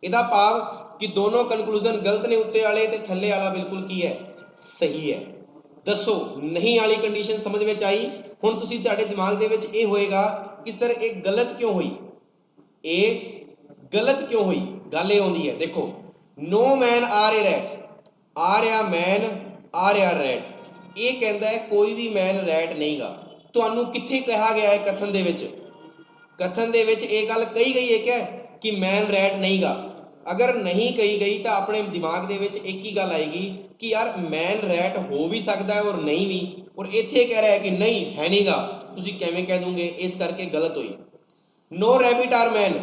S1: ਇਹਦਾ ਭਾਵ ਕਿ ਦੋਨੋਂ ਕਨਕਲੂਜਨ ਗਲਤ ਨੇ, ਉੱਤੇ ਵਾਲੇ ਤੇ ਥੱਲੇ ਵਾਲਾ ਬਿਲਕੁਲ ਕੀ ਹੈ, ਸਹੀ ਹੈ। ਦੱਸੋ ਨਹੀਂ ਵਾਲੀ ਕੰਡੀਸ਼ਨ ਸਮਝ ਵਿੱਚ ਆਈ। ਹੁਣ ਤੁਸੀਂ ਤੁਹਾਡੇ ਦਿਮਾਗ ਦੇ ਵਿੱਚ ਇਹ ਹੋਏਗਾ ਕਿ ਸਰ ਇਹ ਗਲਤ ਕਿਉਂ ਹੋਈ, ਇਹ ਗਲਤ ਕਿਉਂ ਹੋਈ। ਗੱਲ ਇਹ ਆਉਂਦੀ ਹੈ, ਦੇਖੋ no man are A rat, आ रहा मैन आ रहा रैट, ਇਹ ਕਹਿੰਦਾ ਹੈ ਕੋਈ ਵੀ ਮੈਨ ਰੈਟ ਨਹੀਂ ਗਾ। ਤੁਹਾਨੂੰ ਕਿੱਥੇ ਕਿਹਾ ਗਿਆ ਹੈ ਕਥਨ ਦੇ ਵਿੱਚ, ਕਥਨ ਦੇ ਵਿੱਚ ਇਹ ਗੱਲ ਕਹੀ ਗਈ ਹੈ ਕਿ ਮੈਨ ਰੈਟ ਨਹੀਂ ਗਾ। ਅਗਰ ਨਹੀਂ ਕਹੀ ਗਈ ਤਾਂ ਆਪਣੇ ਦਿਮਾਗ ਦੇ ਵਿੱਚ ਇੱਕ ਹੀ ਗੱਲ ਆਏਗੀ ਕਿ ਯਾਰ ਮੈਨ ਰੈਟ ਹੋ ਵੀ ਸਕਦਾ ਹੈ ਔਰ ਨਹੀਂ ਵੀ, ਔਰ ਇੱਥੇ ਕਹਿ ਰਿਹਾ ਹੈ ਕਿ ਨਹੀਂ ਹੈ ਨਹੀਂ ਗਾ, ਤੁਸੀਂ ਕਿਵੇਂ ਕਹਿ ਦੋਗੇ, ਇਸ ਕਰਕੇ ਗਲਤ ਹੋਈ। No rabbit are man,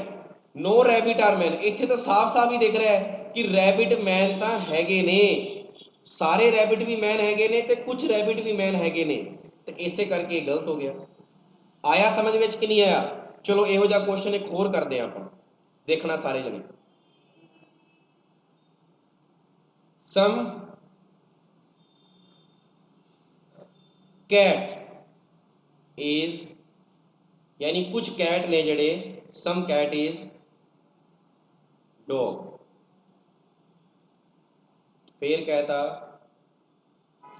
S1: no rabbit are man, ਇੱਥੇ ਤਾਂ ਸਾਫ਼-ਸਾਫ਼ ਹੀ ਦਿਖ ਰਿਹਾ ਹੈ ਕਿ ਰੈਬਿਟ ਮੈਨ ਤਾਂ ਹੈਗੇ ਨੇ, ਸਾਰੇ ਰੈਬਿਟ ਵੀ ਮੈਨ ਹੈਗੇ ਨੇ ਤੇ ਕੁਝ ਰੈਬਿਟ ਵੀ ਮੈਨ ਹੈਗੇ ਨੇ, ਤੇ ਇਸੇ ਕਰਕੇ ਗਲਤ ਹੋ ਗਿਆ। ਆਇਆ ਸਮਝ ਵਿੱਚ ਕਿ ਨਹੀਂ ਆਇਆ। ਚਲੋ ਇਹੋ ਜਿਹਾ ਕੁਐਸਚਨ ਇੱਕ ਹੋਰ ਕਰਦੇ ਆਪਾਂ, ਦੇਖਣਾ ਸਾਰੇ ਜਣੇ। ਸਮ कैट इज, यानी कुछ कैट ने जड़े, सम कैट इज डॉग। फिर कहता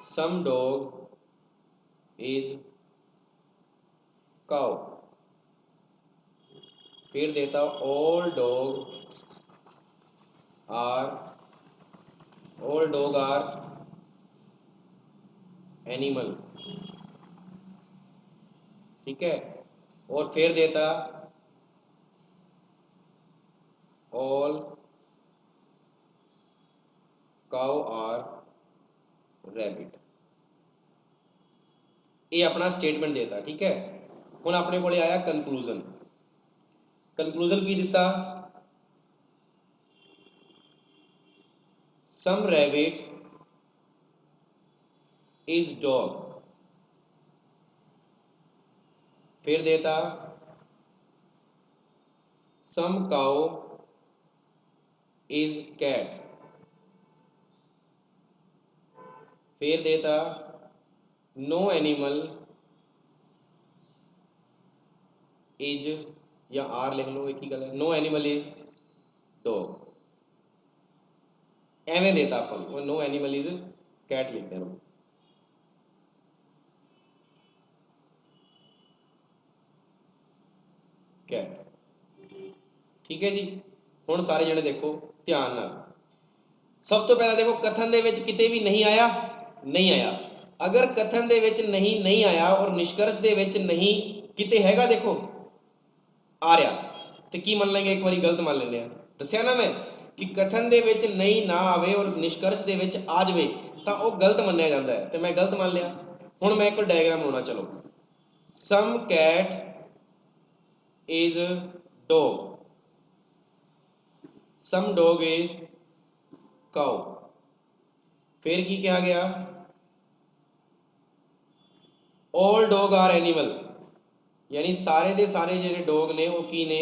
S1: सम डॉग इज काउ। फिर देता all dog are एनिमल, ठीक है। और फिर देता all cow are rabbit। ये अपना स्टेटमेंट देता, ठीक है। हुण अपने कोले आया कंक्लूजन। कंक्लूजन की दिता, सम रैबिट इज डॉग। फिर देता सम काउ इज कैट। फिर देता नो एनिमल इज, या आर लिख लो, एक ही गल है, नो एनिमल इज डॉग। एवें देता अपन, नो एनिमल इज कैट लिखते रहो। कैट, ठीक है जी। हुण सारे जने देखो ध्यान नाल। सब तो पहला देखो कथन दे विच किते भी नहीं आया, नहीं आया। अगर कथन दे विच नहीं आया और निष्कर्ष दे विच नहीं किते हैगा, देखो आ रहा, तो की मन लेंगे, एक बारी गलत मान लेंगे। दस्या ना मैं कि कथन दे विच नहीं ना आवे और निष्कर्ष दे विच आ जावे तो वह गलत मन्निया जाता है, तो मैं गलत मान लिया। हुण मैं एक डायग्राम बनाउणा, चलो। Some cat is dog, some dog is cow. फिर की कहा गया, ऑल डॉग आर एनिमल, यानी सारे दे सारे जिहड़े डॉग ने वो की ने,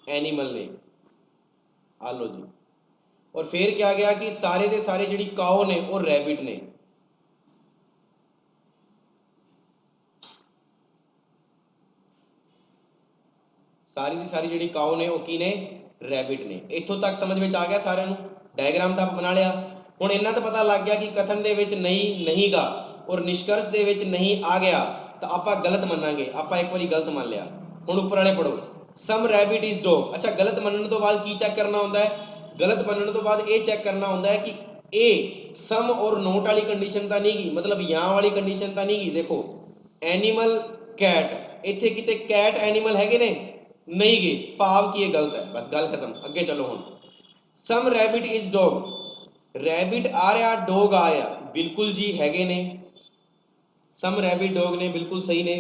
S1: एनिमल ने। आ लो जी। और फिर क्या गया कि सारे दे सारे जिहड़ी काओ ने वो रैबिट ने। सारी दी सारी जिहड़ी काओ ने वो की ने, रैबिट ने। इत्थों तक समझ में आ गया सारिਆਂ ਨੂੰ? डायग्राम तो बना लिया। हुण इन्ना तो पता लग गया कि कथन दे विच नहीं गा और निष्कर्ष दे विच नहीं आ गया तो आपां गलत मन्नांगे। आपां एक बारी गलत मान लिया। हुण उपर वाले पढ़ो, सम रैबिट इज डॉग। अच्छा, गलत मनण तो बाद की चेक करना होंदा है? गलत मनण तो बाद ये चेक करना होंदा है कि ए सम और नोट वाली कंडीशन तो नहीं गई, मतलब या वाली कंडीशन तो नहीं गई। देखो एनीमल कैट, इत्थे किते कैट एनीमल हैगे ने? नहीं गए, भाव की ये गलत है। बस गल खत्म, अगे चलो। हुण सम रैबिट इज डॉग, रैबिट आ रहा, डॉग आया, बिल्कुल जी हैगे ने। सम रैबिट डॉग ने, बिल्कुल सही ने।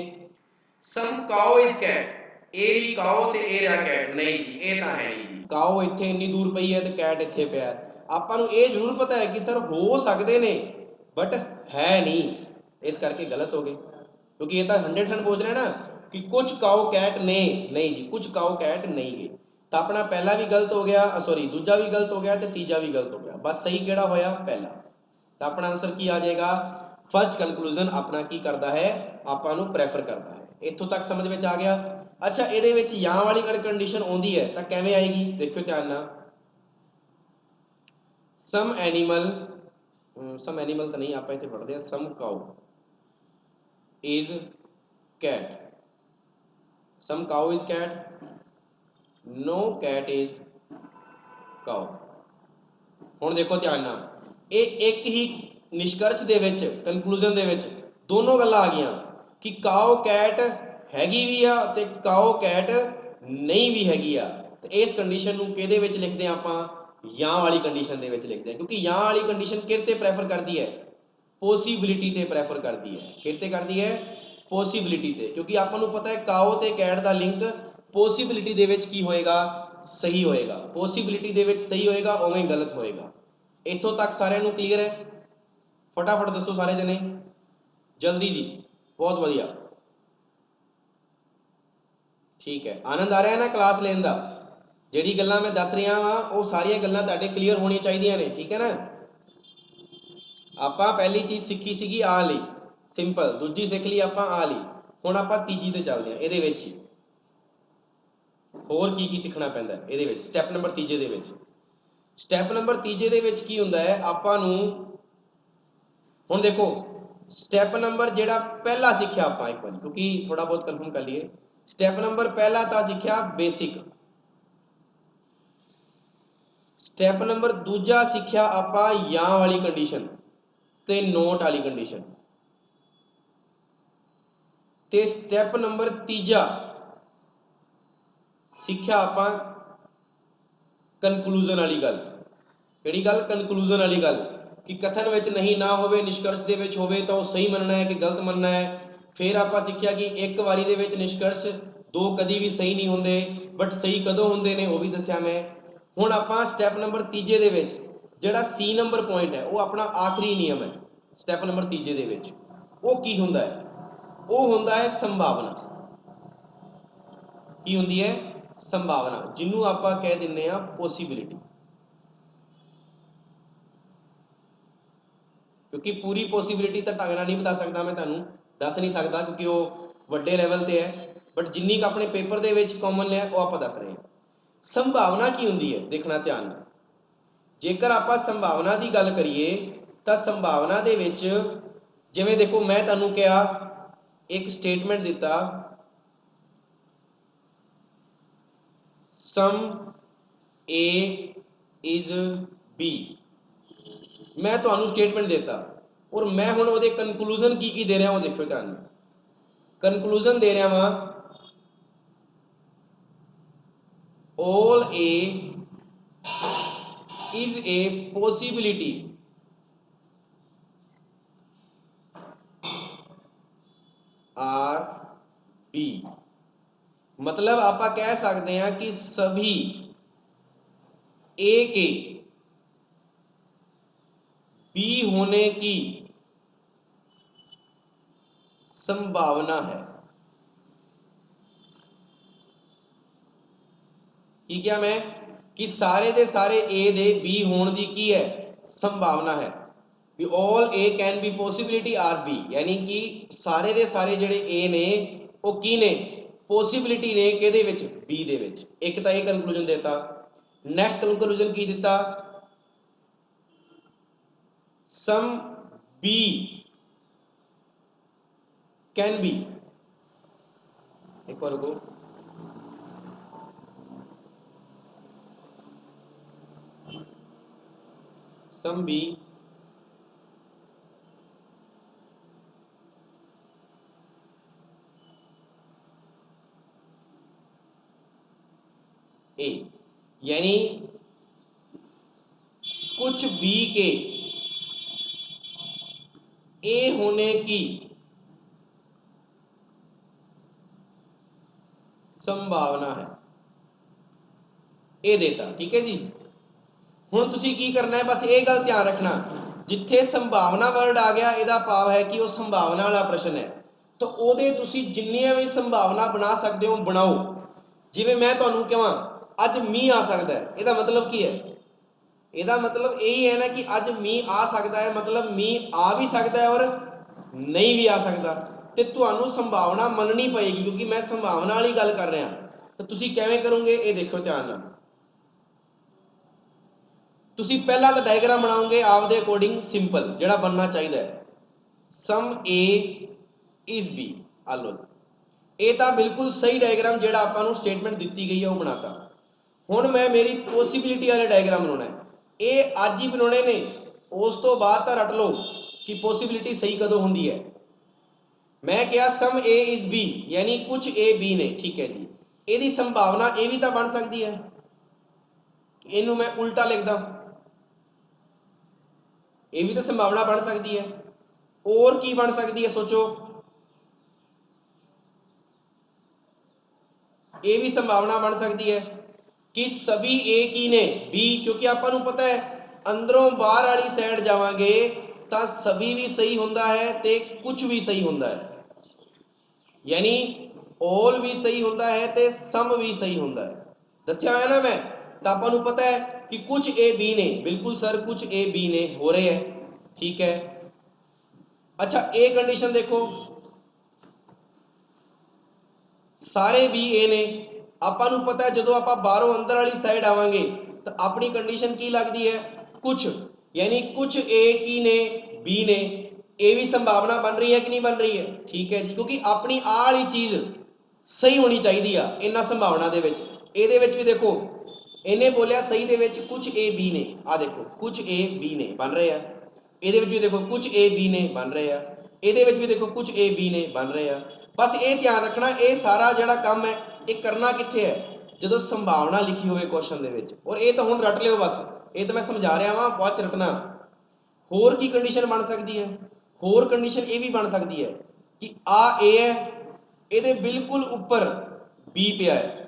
S1: सम काओ इज कैट, ए री काओ ते ए रहा कैट, नहीं जी ये तो है नहीं जी। काओ इत्थे इन्नी दूर पई है ते कैट इत्थे पिया। आपां नूं ये जरूर पता है कि सर हो सकते ने बट है नहीं, इस करके गलत हो गए। क्योंकि ये तो 100% पूछ रहे हैं ना कि कुछ काओ कैट ने, नहीं जी कुछ काओ कैट नहीं गए। तो अपना पहला भी गलत हो गया, सॉरी दूजा भी गलत हो गया तो तीजा भी गलत हो गया। बस सही केड़ा होया? पहला। तो अपना आंसर की आ जाएगा? फर्स्ट कंक्लूजन अपना की करता है, आपां नूं प्रैफर करता है। इत्थों तक समझ में आ गया? अच्छा, ये या वाली कंडीशन आती है तो किवें आएगी? देखो ध्यान नाल। सम एनीमल तो नहीं, आप इत्थे पढ़ते हैं some cow is cat, some cow is cat, no cat is cow. हुण देखो ध्यान नाल, ये एक ही निष्कर्ष दे विच, कंक्लूजन दे विच दोनों गल्लां आ गईयां कि काओ कैट हैगी भी आ ते काओ कैट नहीं भी हैगी आ। ते इस कंडीशन नूं किहदे विच लिखदे आं आपां? या वाली कंडीशन दे विच लिखदे हैं। क्योंकि या वाली कंडीशन किहते प्रैफर करती है? पॉसिबिलिटी ते प्रैफर करती है। किहते करती है? पॉसिबिलिटी ते। क्योंकि आपां नूं पता है काओ ते कैट दा लिंक पॉसिबिलिटी दे विच की होएगा? सही होएगा। पॉसिबिलिटी दे विच सही होएगा, उवें गलत होएगा। इत्थों तक सारिਆਂ ਨੂੰ क्लीयर है? फटाफट दसो सारे जने, जल्दी जी। बहुत वधिया, ठीक है। आनंद आ रहा है ना क्लास लेने का? जिहड़ी गल्लां मैं दस रहा वा वो सारियां गल्लां तुहाडे क्लीयर होनी चाहिए ने, ठीक है ना। आपां पहली चीज़ सीखी सीगी आ ली, सिंपल। दूजी सीख ली आपां आ ली। हुण आपां तीजी ते चलदे हां। इहदे विच ही होर की सीखना पैंदा है इहदे विच, स्टैप नंबर तीजे दे विच। स्टैप नंबर तीजे दे विच की हुंदा है? आपां नूं हुण देखो स्टैप नंबर जिहड़ा पहला सीखिया आपां, एक बार क्योंकि थोड़ा बहुत कन्फर्म कर लीए। स्टैप नंबर पहला तो सीखा बेसिक, स्टैप नंबर दूजा सीखा आपां या वाली कंडीशन ते नोट वाली कंडीशन, ते स्टैप नंबर तीजा सीखा आपां कनकलूजन वाली गल। किहड़ी गल? कनकलूजन वाली गल कि कथन विच नहीं ना होवे, निष्कर्ष दे विच होवे तो सही मनना है कि गलत मनना है। फिर आपां सीखिया कि एक वारी दे विच निष्कर्ष दो कदी भी सही नहीं होंदे, बट सही कदों होंदे ने वो भी दस्सिया मैं। हुण आपां स्टैप नंबर तीजे दे विच जिहड़ा सी नंबर पॉइंट है वो अपना आखिरी नियम है। स्टैप नंबर तीजे दे विच वो की हुंदा है? वो हुंदा है संभावना। की हुंदी है? संभावना, जिन्हों आपां कह दिंदे आ पॉसिबिलिटी। क्योंकि पूरी पॉसिबिलिटी तो ढंग नाल नहीं बता सकता मैं, तुहानूं दस नहीं सकता क्योंकि वो वड्डे लैवल ते है, बट जिन्नी क अपने पेपर दे विच कॉमन है वो आपां दस रहे हैं। संभावना की हुंदी है? देखना ध्यान नाल, जेकर आपां संभावना की गल करिए तो संभावना दे विच जिवें देखो मैं तुहानूं कहा एक स्टेटमेंट दिता सम ए इज बी, मैं तुहानूं स्टेटमेंट देता और मैं हुण उहदे कनकलूजन की दे रहा वो देखो ध्यान नाल। कनकलूजन दे रहा वां all A is a possibility R B, मतलब आप कह सकते हैं कि सभी A के B होने की संभावना है। की क्या मैं कि सारे दे सारे A दे B होने की की है? संभावना है। भी all A can be possibility are B, यानी कि सारे दे सारे जिहड़े A ने वो की ने? पॉसिबिलिटी ने किहदे विच? B दे विच। एक तो ये कंक्लूजन देता। नैक्सट कंक्लूजन की दिता? सम B कैन बी, एक बार रुको, सम B A, यानी कुछ B के A होने की संभावना है, ये देता। ठीक है जी। हुण तुसीं की करना है, बस ये गल ध्यान रखना, जिथे संभावना वर्ड आ गया यदा भाव है कि वो संभावना वाला प्रश्न है, तो उहदे तुसीं जिन्नियां भी संभावना बना सकते हो बनाओ। जिवें मैं तुहानूं कहां अज मींह आ सकता है, इहदा मतलब की है? इहदा मतलब यही है ना कि अज मींह आ सकता है, मतलब मींह आ भी सकता है और नहीं भी आ सकता। तो तुहानूं संभावना मननी पएगी क्योंकि मैं संभावना वाली गल कर रहा। तो तुसीं किवें करोगे ये देखो ध्यान नाल। तुसीं पहला तो डायग्राम बनाओगे आपदे अकॉर्डिंग सिंपल जिहड़ा बनना चाहिए है। सम ए इज बी, आ लो ये तो बिल्कुल सही डायग्राम जिहड़ा आपां नूं स्टेटमेंट दी गई है वो बनाता। हुण मैं मेरी पॉसिबिलिटी वाले डायग्राम बनाउणा है, ये अज ही बनाने ने, उस तो बाद तो रट लो कि पॉसिबिलिटी सही कदों होंदी है। मैं क्या सम ए इज बी यानी कुछ ए बी ने, ठीक है जी। यदि संभावना ये भी तो बन सकती है, इनू मैं उल्टा लिखदा, ये भी तो संभावना बन सकती है। और की बन सकती है सोचो, ये भी संभावना बन सकती है कि सभी ए की ने बी, क्योंकि आपां पता है अंदरों बाहर वाली साइड जावांगे तो सभी भी सही होंदा है ते कुछ भी सही होंदा है, यानी ऑल भी सही होंदा है ते सम भी सही होंदा है। दस्या है ना मैं, तो आपां पता है कि कुछ ए बी ने, बिल्कुल सर कुछ ए बी ने हो रहे हैं, ठीक है। अच्छा ए कंडीशन देखो, सारे बी ए ने, आपां नूं पता है जो आप बाहरों अंदर वाली साइड आवांगे तो अपनी कंडीशन की लगती है? कुछ, यानी कुछ ए की ने बी ने, ये भी संभावना बन रही है कि नहीं बन रही है? ठीक है जी, क्योंकि अपनी आ वाली चीज सही होनी चाहिए आ इन्हां संभावना दे विच। इहदे विच भी देखो इन्हें बोलिया सही दे विच कुछ ए बी ने, आ देखो कुछ ए बी ने बन रहे हैं। इहदे विच भी देखो कुछ ए बी ने बन रहे हैं। इहदे विच भी देखो कुछ ए बी ने बन रहे हैं। बस ये ध्यान रखना ये सारा जिहड़ा काम है ये करना कित्थे है जदों संभावना लिखी होवे क्वेश्चन दे विच। और ये तो हुण रट लिओ बस, ये तो मैं समझा रहा वां, बाद च रटना। होर की कंडीशन बन सकती है, होर कंडीशन ये भी बन सकती है कि आ ए है, ये बिल्कुल उपर बी पिया है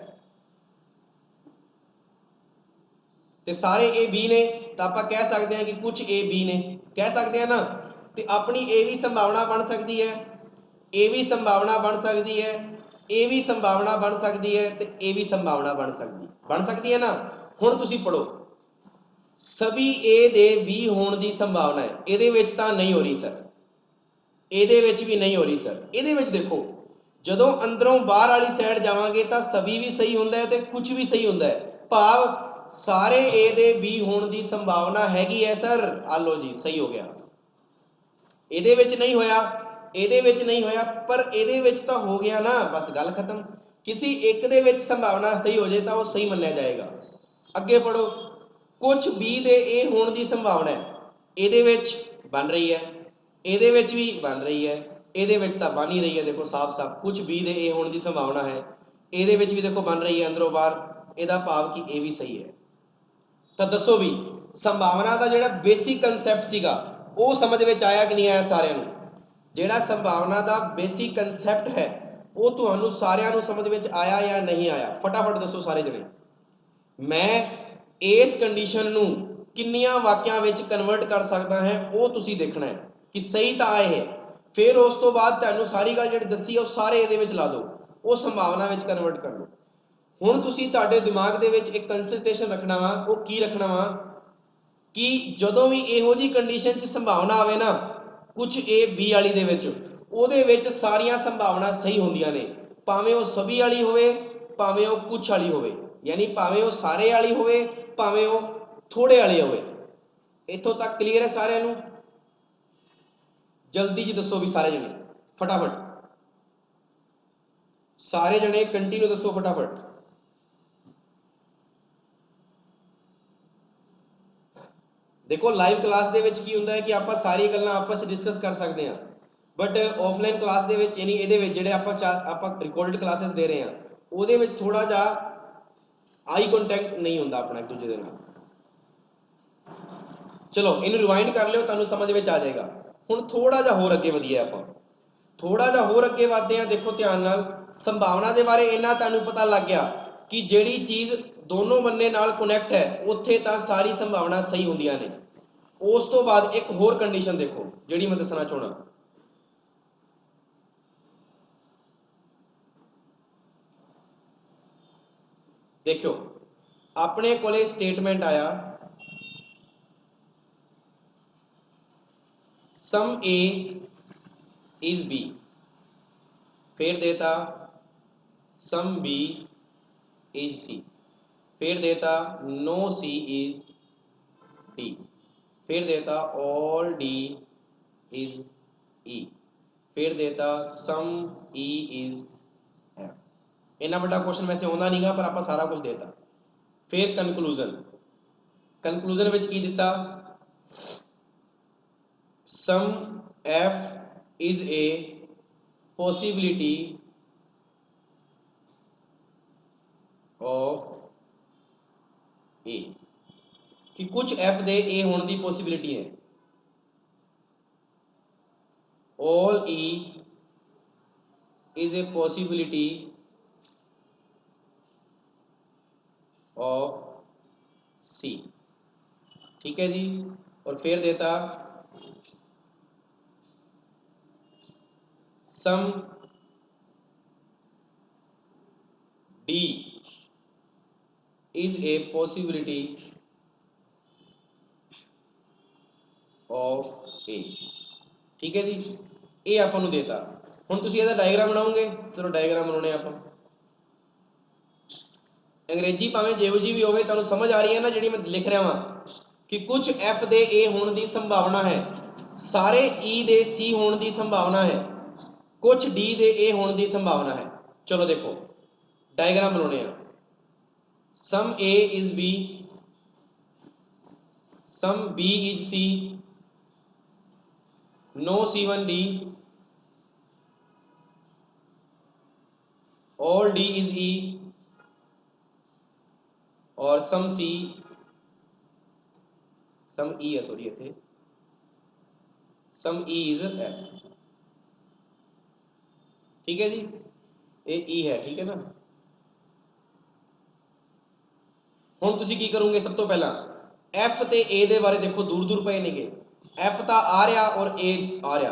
S1: तो सारे ए बी ने, तो आप कह सकते हैं कि कुछ ए बी ने, कह सकते हैं ना। तो अपनी ए भी संभावना बन सकती है, ए भी संभावना बन सकती है, ए भी संभावना बन सकती है, तो ए भी संभावना बन सकती है ना। हुण तुसीं पढ़ो सभी ए दे बी होने की संभावना है, ये तो नहीं हो रही सर, ये भी नहीं हो रही सर। ये देखो जदों अंदरों बाहर वाली साइड जावांगे तो सभी भी सही होंदा है तो कुछ भी सही होंदा है, भाव सारे ए दे बी होने की संभावना हैगी है सर। आ लो जी सही हो गया, ये नहीं होया, ये नहीं होया, पर ये तो हो गया ना, बस गल खत्म। किसी एक दे विच संभावना सही हो जाए तो वह सही मन्निया जाएगा। अगे पढ़ो कुछ बी दे ए होने की संभावना है, ये बन रही है, ये भी बन रही है, ये तो बन ही रही है। देखो साफ साफ कुछ बी दे ए होने की संभावना है, ये भी देखो बन रही है अंदरों बाहर, यदा भाव कि ये भी सही है। तो दसो भी संभावना का जिहड़ा बेसिक कंसैप्ट सीगा वो समझ में आया कि नहीं आया सारिਆਂ ਨੂੰ। जिहड़ा संभावना का बेसिक कंसैप्ट है वो तुहानू सारिਆਂ ਨੂੰ समझ में आया या नहीं आया, फटाफट दसो सारे जने। मैं इस कंडीशन नू किन्नियां वाक्यां विच कन्वर्ट कर सकता है वो तुसी देखना है कि सही तो आए है, फिर उस तो बाद तुहानू सारी गल जिहड़ी दसी है वो सारे इहदे विच ला दो, वो संभावना विच कन्वर्ट कर लो। हुण तुसी तुहाडे दिमाग दे विच एक कंसंट्रेशन रखना वा, वो की रखना वा कि जदों भी इहो जी कंडीशन च संभावना आवे ना कुछ ए बी वाली दे विच, उहदे विच सारियां संभावना सही होंदियां ने, भावें वो सभी वाली होवे भावें वो कुछ वाली होवे, यानी भावें वो सारे वाली होवे भावें वो थोड़े वाली होवे। इत्थों तक क्लीयर है सारिਆਂ ਨੂੰ? जल्दी जी दसो भी सारे जने फटाफट, सारे जने कंटिन्यू दसो फटाफट। देखो लाइव क्लास दे विच की हुंदा है कि आप सारी गल्लां आपस में डिस्कस कर सकते हैं, बट ऑफलाइन क्लास दे विच यानी इहदे विच जिहड़े आप रिकॉर्डेड क्लासेस दे रहे हैं उहदे विच थोड़ा जा आई कॉन्टैक्ट नहीं हुंदा अपना एक दूजे दे नाल। चलो इन्हू रिवाइंड कर लियो, तुहानू समझ में आ जाएगा। हुण थोड़ा जा होर अगे वधीए, आपां थोड़ा जा होर अगे वधदे हैं। देखो ध्यान नाल संभावना के बारे इन्ना तुहानू पता लग गया कि जिहड़ी चीज़ दोनों बन्ने नाल कुनैक्ट है उत्थे तां सारी संभावना सही होंदियां ने। उस तो बाद एक होर कंडीशन देखो जिहड़ी मैं दसना चाहना, देखो अपने कोले स्टेटमेंट आया सम ए इज बी, फिर देता सम बी इज सी, फिर देता नो सी इज डी, फिर देता ऑल डी इज ई, फिर देता सम ई इज एफ। इन्ना बड़ा क्वेश्चन वैसे होंदा नहीं गा, पर आप सारा कुछ देता। फिर कंक्लूजन, कंक्लूजन विच की दिता some F is a possibility of A, कि कुछ एफ दे ए होने की पॉसिबिलिटी है। All E is a possibility of C, ठीक है जी। और फिर देता some D is a possibility of A, ठीक है जी। ये आपको देता। हुण तुसीं इहदा डायग्राम बनाओगे, चलो डायग्राम बनाने आप। अंग्रेजी भावें जिहो जी भी होवे तुहानूं समझ आ रही है ना जिहड़ी मैं लिख रहा वां कि कुछ एफ दे ए होने की संभावना है, सारे ई दे सी होने की संभावना है, कुछ डी दे ए होने की संभावना है। चलो देखो डायग्राम बनाने हैं। Some A is B, some B is C, no C1D, all D is E और सम C, सम E है सॉरी इतने, सम E इज F। ठीक है जी, ये E है, ठीक है ना। ਹੁਣ ਤੁਸੀਂ ਕੀ ਕਰੋਗੇ, ਸਭ ਤੋਂ ਪਹਿਲਾਂ F ਤੇ A ਦੇ ਬਾਰੇ ਦੇਖੋ, ਦੂਰ ਦੂਰ ਪਏ ਨੇਗੇ। F ਤਾਂ ਆ ਰਿਹਾ ਔਰ A ਆ ਰਿਹਾ,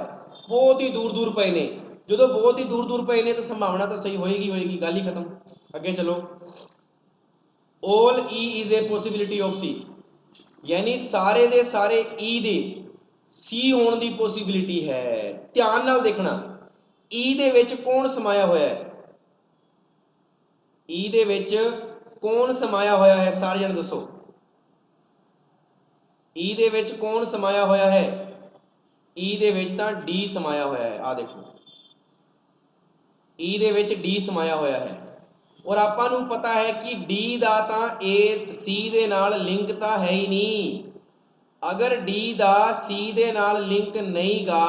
S1: ਬਹੁਤ ਹੀ ਦੂਰ ਦੂਰ ਪਏ ਨੇ। ਜਦੋਂ ਬਹੁਤ ਹੀ ਦੂਰ ਦੂਰ ਪਏ ਨੇ ਤਾਂ ਸੰਭਾਵਨਾ ਤਾਂ ਸਹੀ ਹੋਏਗੀ ਹੋਏਗੀ, ਗੱਲ ਹੀ ਖਤਮ। ਅੱਗੇ ਚਲੋ, all E is a possibility of C, ਯਾਨੀ ਸਾਰੇ ਦੇ ਸਾਰੇ E ਦੇ C ਹੋਣ ਦੀ ਪੋਸੀਬਿਲਿਟੀ ਹੈ। ਧਿਆਨ ਨਾਲ ਦੇਖਣਾ, E ਦੇ ਵਿੱਚ ਕੌਣ ਸਮਾਇਆ ਹੋਇਆ ਹੈ, E ਦੇ ਵਿੱਚ ਕੌਣ ਸਮਾਇਆ ਹੋਇਆ ਹੈ, ਸਾਰੇ ਜਣੇ ਦੱਸੋ। E ਦੇ ਵਿੱਚ ਕੌਣ ਸਮਾਇਆ ਹੋਇਆ ਹੈ, E ਦੇ ਵਿੱਚ ਤਾਂ D ਸਮਾਇਆ ਹੋਇਆ ਹੈ। ਆ ਦੇਖੋ E ਦੇ ਵਿੱਚ D ਸਮਾਇਆ ਹੋਇਆ ਹੈ, ਔਰ ਆਪਾਂ ਨੂੰ ਪਤਾ ਹੈ ਕਿ D ਦਾ ਤਾਂ A C ਦੇ ਨਾਲ ਲਿੰਕ ਤਾਂ ਹੈ ਹੀ ਨਹੀਂ। ਅਗਰ D ਦਾ C ਦੇ ਨਾਲ ਲਿੰਕ ਨਹੀਂਗਾ